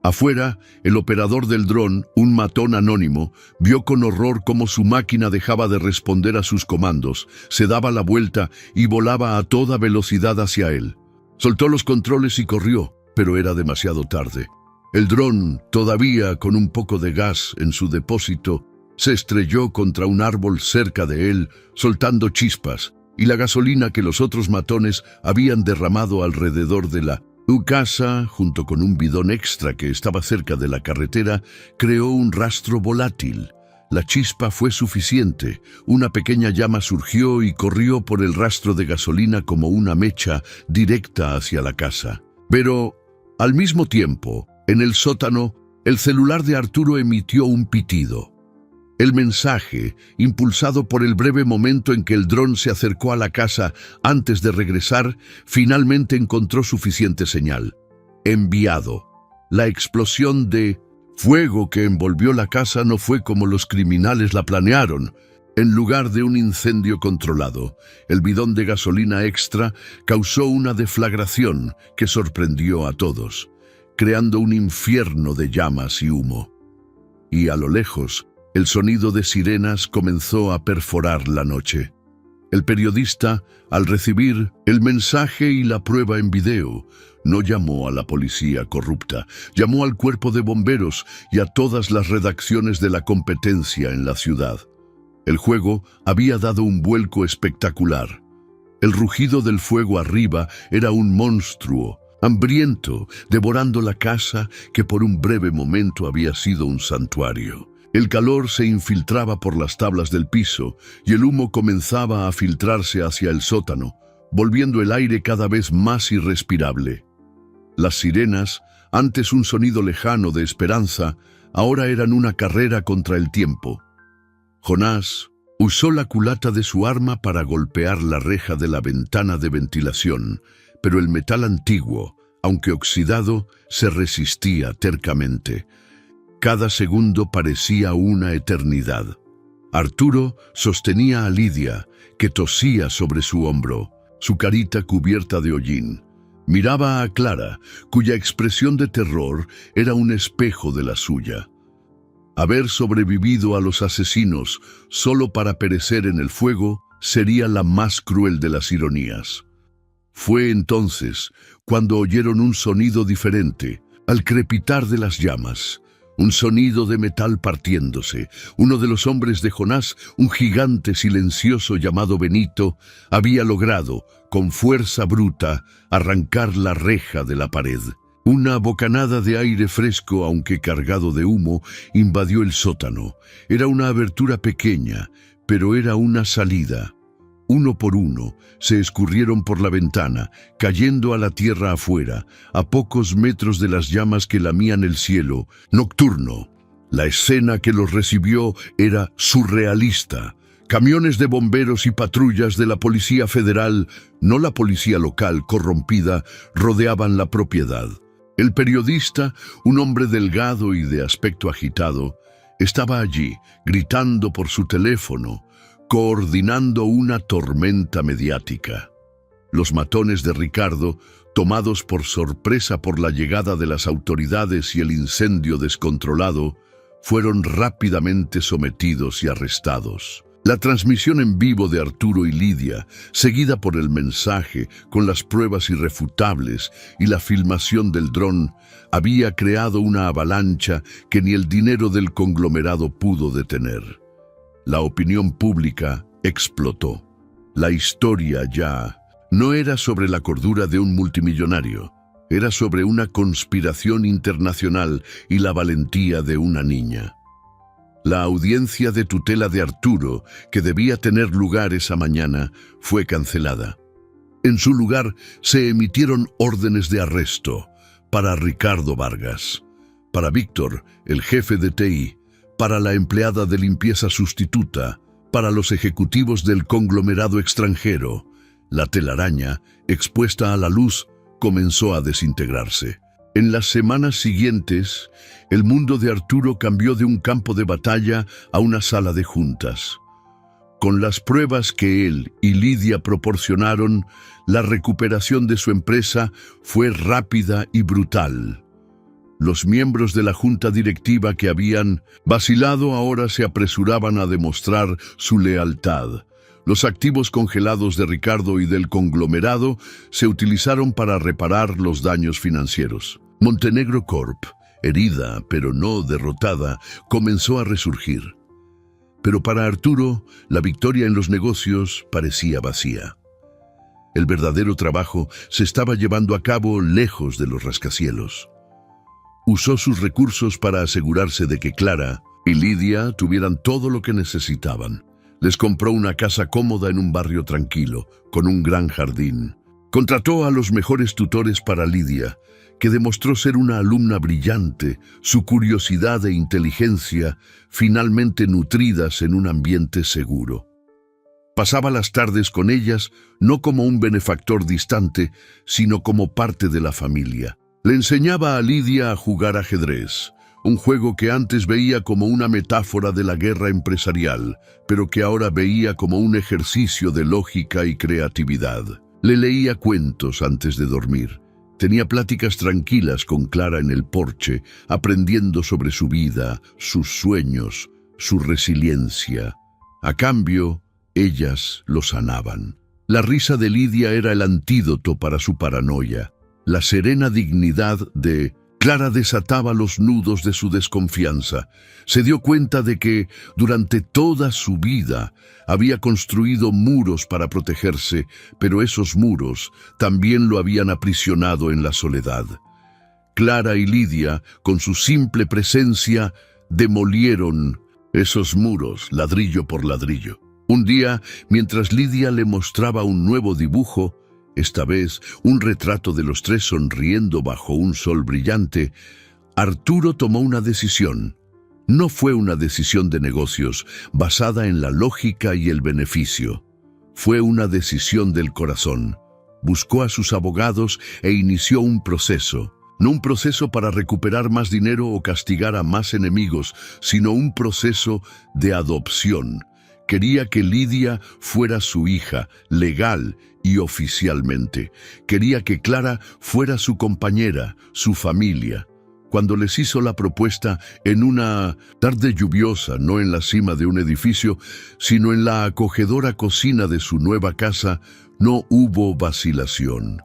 Afuera, el operador del dron, un matón anónimo, vio con horror cómo su máquina dejaba de responder a sus comandos, se daba la vuelta y volaba a toda velocidad hacia él. Soltó los controles y corrió, pero era demasiado tarde. El dron, todavía con un poco de gas en su depósito, se estrelló contra un árbol cerca de él, soltando chispas, y la gasolina que los otros matones habían derramado alrededor de la casa, junto con un bidón extra que estaba cerca de la carretera, creó un rastro volátil. La chispa fue suficiente. Una pequeña llama surgió y corrió por el rastro de gasolina como una mecha directa hacia la casa. Pero, al mismo tiempo, en el sótano, el celular de Arturo emitió un pitido. El mensaje, impulsado por el breve momento en que el dron se acercó a la casa antes de regresar, finalmente encontró suficiente señal. Enviado. La explosión de fuego que envolvió la casa no fue como los criminales la planearon. En lugar de un incendio controlado, el bidón de gasolina extra causó una deflagración que sorprendió a todos, creando un infierno de llamas y humo. Y a lo lejos, el sonido de sirenas comenzó a perforar la noche. El periodista, al recibir el mensaje y la prueba en video, no llamó a la policía corrupta, llamó al cuerpo de bomberos y a todas las redacciones de la competencia en la ciudad. El juego había dado un vuelco espectacular. El rugido del fuego arriba era un monstruo, hambriento, devorando la casa que por un breve momento había sido un santuario. El calor se infiltraba por las tablas del piso y el humo comenzaba a filtrarse hacia el sótano, volviendo el aire cada vez más irrespirable. Las sirenas, antes un sonido lejano de esperanza, ahora eran una carrera contra el tiempo. Jonás usó la culata de su arma para golpear la reja de la ventana de ventilación, pero el metal antiguo, aunque oxidado, se resistía tercamente. Cada segundo parecía una eternidad. Arturo sostenía a Lidia, que tosía sobre su hombro, su carita cubierta de hollín. Miraba a Clara, cuya expresión de terror era un espejo de la suya. Haber sobrevivido a los asesinos solo para perecer en el fuego sería la más cruel de las ironías. Fue entonces cuando oyeron un sonido diferente, al crepitar de las llamas. Un sonido de metal partiéndose. Uno de los hombres de Jonás, un gigante silencioso llamado Benito, había logrado, con fuerza bruta, arrancar la reja de la pared. Una bocanada de aire fresco, aunque cargado de humo, invadió el sótano. Era una abertura pequeña, pero era una salida. Uno por uno, se escurrieron por la ventana, cayendo a la tierra afuera, a pocos metros de las llamas que lamían el cielo, nocturno. La escena que los recibió era surrealista. Camiones de bomberos y patrullas de la Policía Federal, no la policía local corrompida, rodeaban la propiedad. El periodista, un hombre delgado y de aspecto agitado, estaba allí, gritando por su teléfono, coordinando una tormenta mediática. Los matones de Ricardo, Tomados por sorpresa por la llegada de las autoridades y el incendio descontrolado, fueron rápidamente sometidos y arrestados. La transmisión en vivo de Arturo y Lidia, seguida por el mensaje con las pruebas irrefutables y la filmación del dron, había creado una avalancha que ni el dinero del conglomerado pudo detener. La opinión pública explotó. La historia ya no era sobre la cordura de un multimillonario, era sobre una conspiración internacional y la valentía de una niña. La audiencia de tutela de Arturo, que debía tener lugar esa mañana, fue cancelada. En su lugar se emitieron órdenes de arresto para Ricardo Vargas, para Víctor, el jefe de TI, para la empleada de limpieza sustituta, para los ejecutivos del conglomerado extranjero. La telaraña, expuesta a la luz, comenzó a desintegrarse. En las semanas siguientes, el mundo de Arturo cambió de un campo de batalla a una sala de juntas. Con las pruebas que él y Lidia proporcionaron, la recuperación de su empresa fue rápida y brutal. Los miembros de la junta directiva que habían vacilado ahora se apresuraban a demostrar su lealtad. Los activos congelados de Ricardo y del conglomerado se utilizaron para reparar los daños financieros. Montenegro Corp, herida pero no derrotada, comenzó a resurgir. Pero para Arturo, la victoria en los negocios parecía vacía. El verdadero trabajo se estaba llevando a cabo lejos de los rascacielos. Usó sus recursos para asegurarse de que Clara y Lidia tuvieran todo lo que necesitaban. Les compró una casa cómoda en un barrio tranquilo, con un gran jardín. Contrató a los mejores tutores para Lidia, que demostró ser una alumna brillante, su curiosidad e inteligencia finalmente nutridas en un ambiente seguro. Pasaba las tardes con ellas, no como un benefactor distante, sino como parte de la familia. Le enseñaba a Lidia a jugar ajedrez, un juego que antes veía como una metáfora de la guerra empresarial, pero que ahora veía como un ejercicio de lógica y creatividad. Le leía cuentos antes de dormir. Tenía pláticas tranquilas con Clara en el porche, aprendiendo sobre su vida, sus sueños, su resiliencia. A cambio, ellas lo sanaban. La risa de Lidia era el antídoto para su paranoia. La serena dignidad de Clara desataba los nudos de su desconfianza. Se dio cuenta de que, durante toda su vida, había construido muros para protegerse, pero esos muros también lo habían aprisionado en la soledad. Clara y Lidia, con su simple presencia, demolieron esos muros, ladrillo por ladrillo. Un día, mientras Lidia le mostraba un nuevo dibujo, esta vez un retrato de los tres sonriendo bajo un sol brillante, Arturo tomó una decisión. No fue una decisión de negocios basada en la lógica y el beneficio. Fue una decisión del corazón. Buscó a sus abogados e inició un proceso. No un proceso para recuperar más dinero o castigar a más enemigos, sino un proceso de adopción. Quería que Lidia fuera su hija, legal y oficialmente. Quería que Clara fuera su compañera, su familia. Cuando les hizo la propuesta en una tarde lluviosa, no en la cima de un edificio, sino en la acogedora cocina de su nueva casa, no hubo vacilación.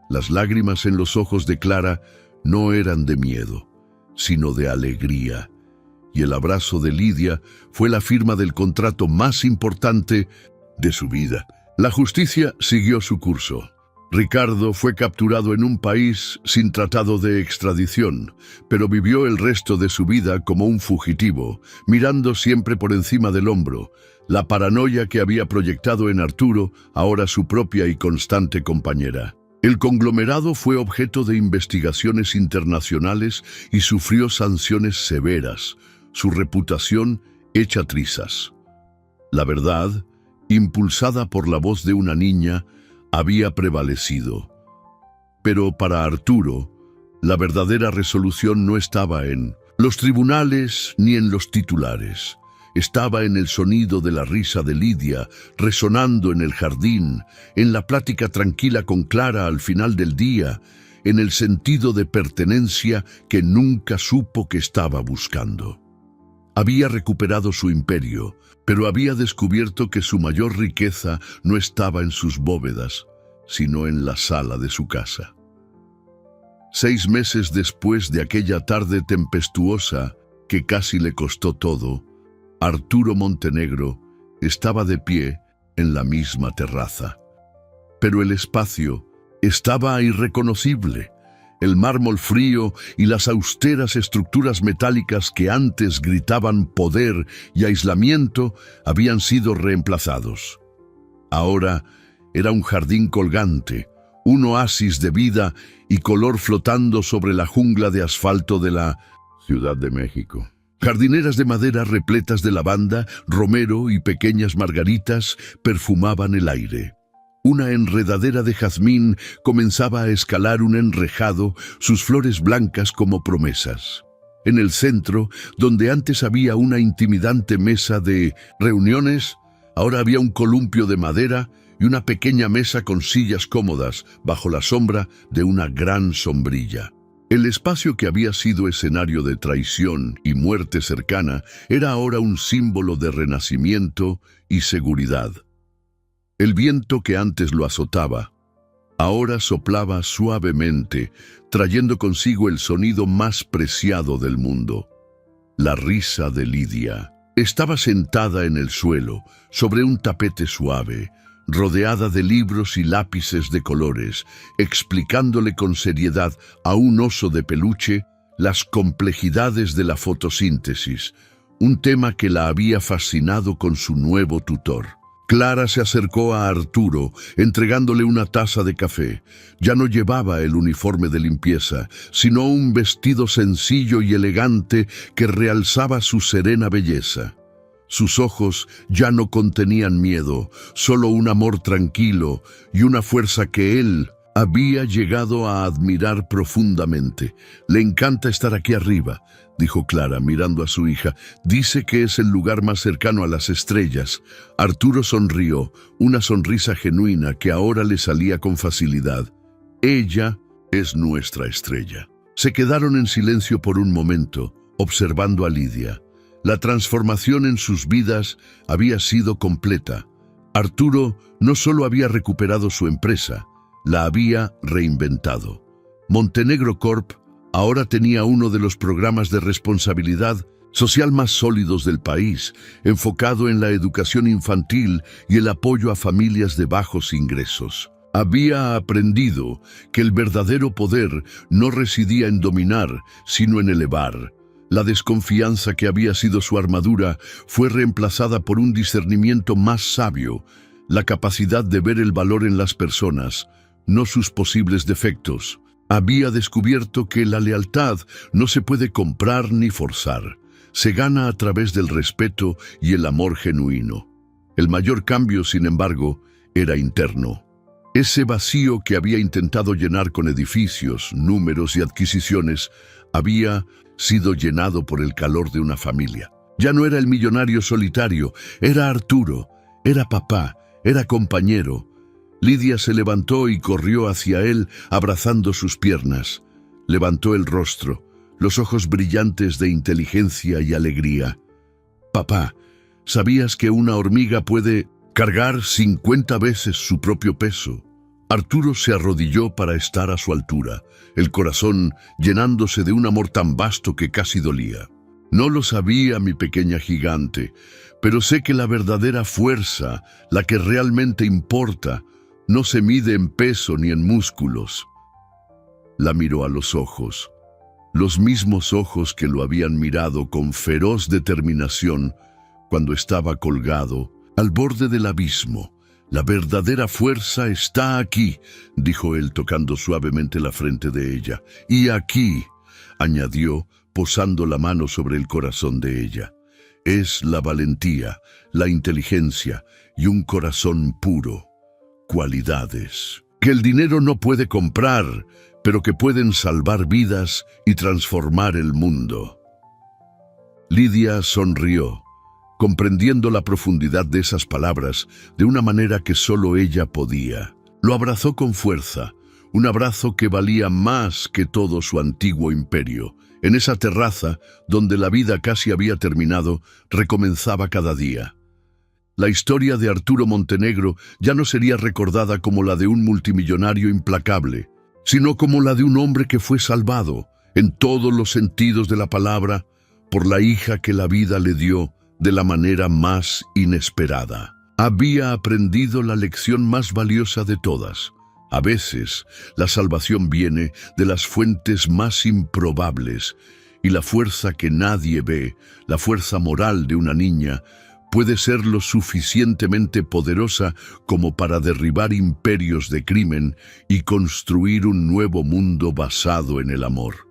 Las lágrimas en los ojos de Clara no eran de miedo, sino de alegría. Y el abrazo de Lidia fue la firma del contrato más importante de su vida. La justicia siguió su curso. Ricardo fue capturado en un país sin tratado de extradición, pero vivió el resto de su vida como un fugitivo, mirando siempre por encima del hombro. La paranoia que había proyectado en Arturo, ahora su propia y constante compañera. El conglomerado fue objeto de investigaciones internacionales y sufrió sanciones severas. Su reputación hecha trizas. La verdad, impulsada por la voz de una niña, había prevalecido. Pero para Arturo, la verdadera resolución no estaba en los tribunales ni en los titulares. estaba en el sonido de la risa de Lidia, resonando en el jardín, en la plática tranquila con Clara al final del día, en el sentido de pertenencia que nunca supo que estaba buscando. Había recuperado su imperio, pero había descubierto que su mayor riqueza no estaba en sus bóvedas, sino en la sala de su casa. 6 meses después de aquella tarde tempestuosa que casi le costó todo, Arturo Montenegro estaba de pie en la misma terraza. Pero el espacio estaba irreconocible. El mármol frío y las austeras estructuras metálicas que antes gritaban poder y aislamiento habían sido reemplazados. Ahora era un jardín colgante, un oasis de vida y color flotando sobre la jungla de asfalto de la Ciudad de México. Jardineras de madera repletas de lavanda, romero y pequeñas margaritas perfumaban el aire. Una enredadera de jazmín comenzaba a escalar un enrejado, sus flores blancas como promesas. En el centro, donde antes había una intimidante mesa de reuniones, ahora había un columpio de madera y una pequeña mesa con sillas cómodas bajo la sombra de una gran sombrilla. El espacio que había sido escenario de traición y muerte cercana era ahora un símbolo de renacimiento y seguridad. El viento que antes lo azotaba, ahora soplaba suavemente, trayendo consigo el sonido más preciado del mundo, la risa de Lidia. Estaba sentada en el suelo, sobre un tapete suave, rodeada de libros y lápices de colores, explicándole con seriedad a un oso de peluche las complejidades de la fotosíntesis, un tema que la había fascinado con su nuevo tutor. Clara se acercó a Arturo, entregándole una taza de café. Ya no llevaba el uniforme de limpieza, sino un vestido sencillo y elegante que realzaba su serena belleza. Sus ojos ya no contenían miedo, solo un amor tranquilo y una fuerza que él había llegado a admirar profundamente. «Le encanta estar aquí arriba», dijo Clara, mirando a su hija. «Dice que es el lugar más cercano a las estrellas». Arturo sonrió, una sonrisa genuina que ahora le salía con facilidad. «Ella es nuestra estrella». Se quedaron en silencio por un momento, observando a Lidia. La transformación en sus vidas había sido completa. Arturo no solo había recuperado su empresa, la había reinventado. Montenegro Corp ahora tenía uno de los programas de responsabilidad social más sólidos del país, enfocado en la educación infantil y el apoyo a familias de bajos ingresos. Había aprendido que el verdadero poder no residía en dominar, sino en elevar. La desconfianza que había sido su armadura fue reemplazada por un discernimiento más sabio, la capacidad de ver el valor en las personas, no sus posibles defectos. Había descubierto que la lealtad no se puede comprar ni forzar. Se gana a través del respeto y el amor genuino. El mayor cambio, sin embargo, era interno. Ese vacío que había intentado llenar con edificios, números y adquisiciones había sido llenado por el calor de una familia. Ya no era el millonario solitario, era Arturo, era papá, era compañero. Lidia se levantó y corrió hacia él, abrazando sus piernas. Levantó el rostro, los ojos brillantes de inteligencia y alegría. «Papá, ¿sabías que una hormiga puede cargar 50 veces su propio peso?» Arturo se arrodilló para estar a su altura, el corazón llenándose de un amor tan vasto que casi dolía. «No lo sabía, mi pequeña gigante, pero sé que la verdadera fuerza, la que realmente importa, no se mide en peso ni en músculos». La miró a los ojos, los mismos ojos que lo habían mirado con feroz determinación cuando estaba colgado al borde del abismo. «La verdadera fuerza está aquí», dijo él tocando suavemente la frente de ella. «Y aquí», añadió, posando la mano sobre el corazón de ella, «es la valentía, la inteligencia y un corazón puro. Cualidades que el dinero no puede comprar, pero que pueden salvar vidas y transformar el mundo». Lidia sonrió. comprendiendo la profundidad de esas palabras de una manera que solo ella podía. Lo abrazó con fuerza, un abrazo que valía más que todo su antiguo imperio. En esa terraza, donde la vida casi había terminado, recomenzaba cada día. La historia de Arturo Montenegro ya no sería recordada como la de un multimillonario implacable, sino como la de un hombre que fue salvado, en todos los sentidos de la palabra, por la hija que la vida le dio de la manera más inesperada. Había aprendido la lección más valiosa de todas. A veces, la salvación viene de las fuentes más improbables, y la fuerza que nadie ve, la fuerza moral de una niña, puede ser lo suficientemente poderosa como para derribar imperios de crimen y construir un nuevo mundo basado en el amor.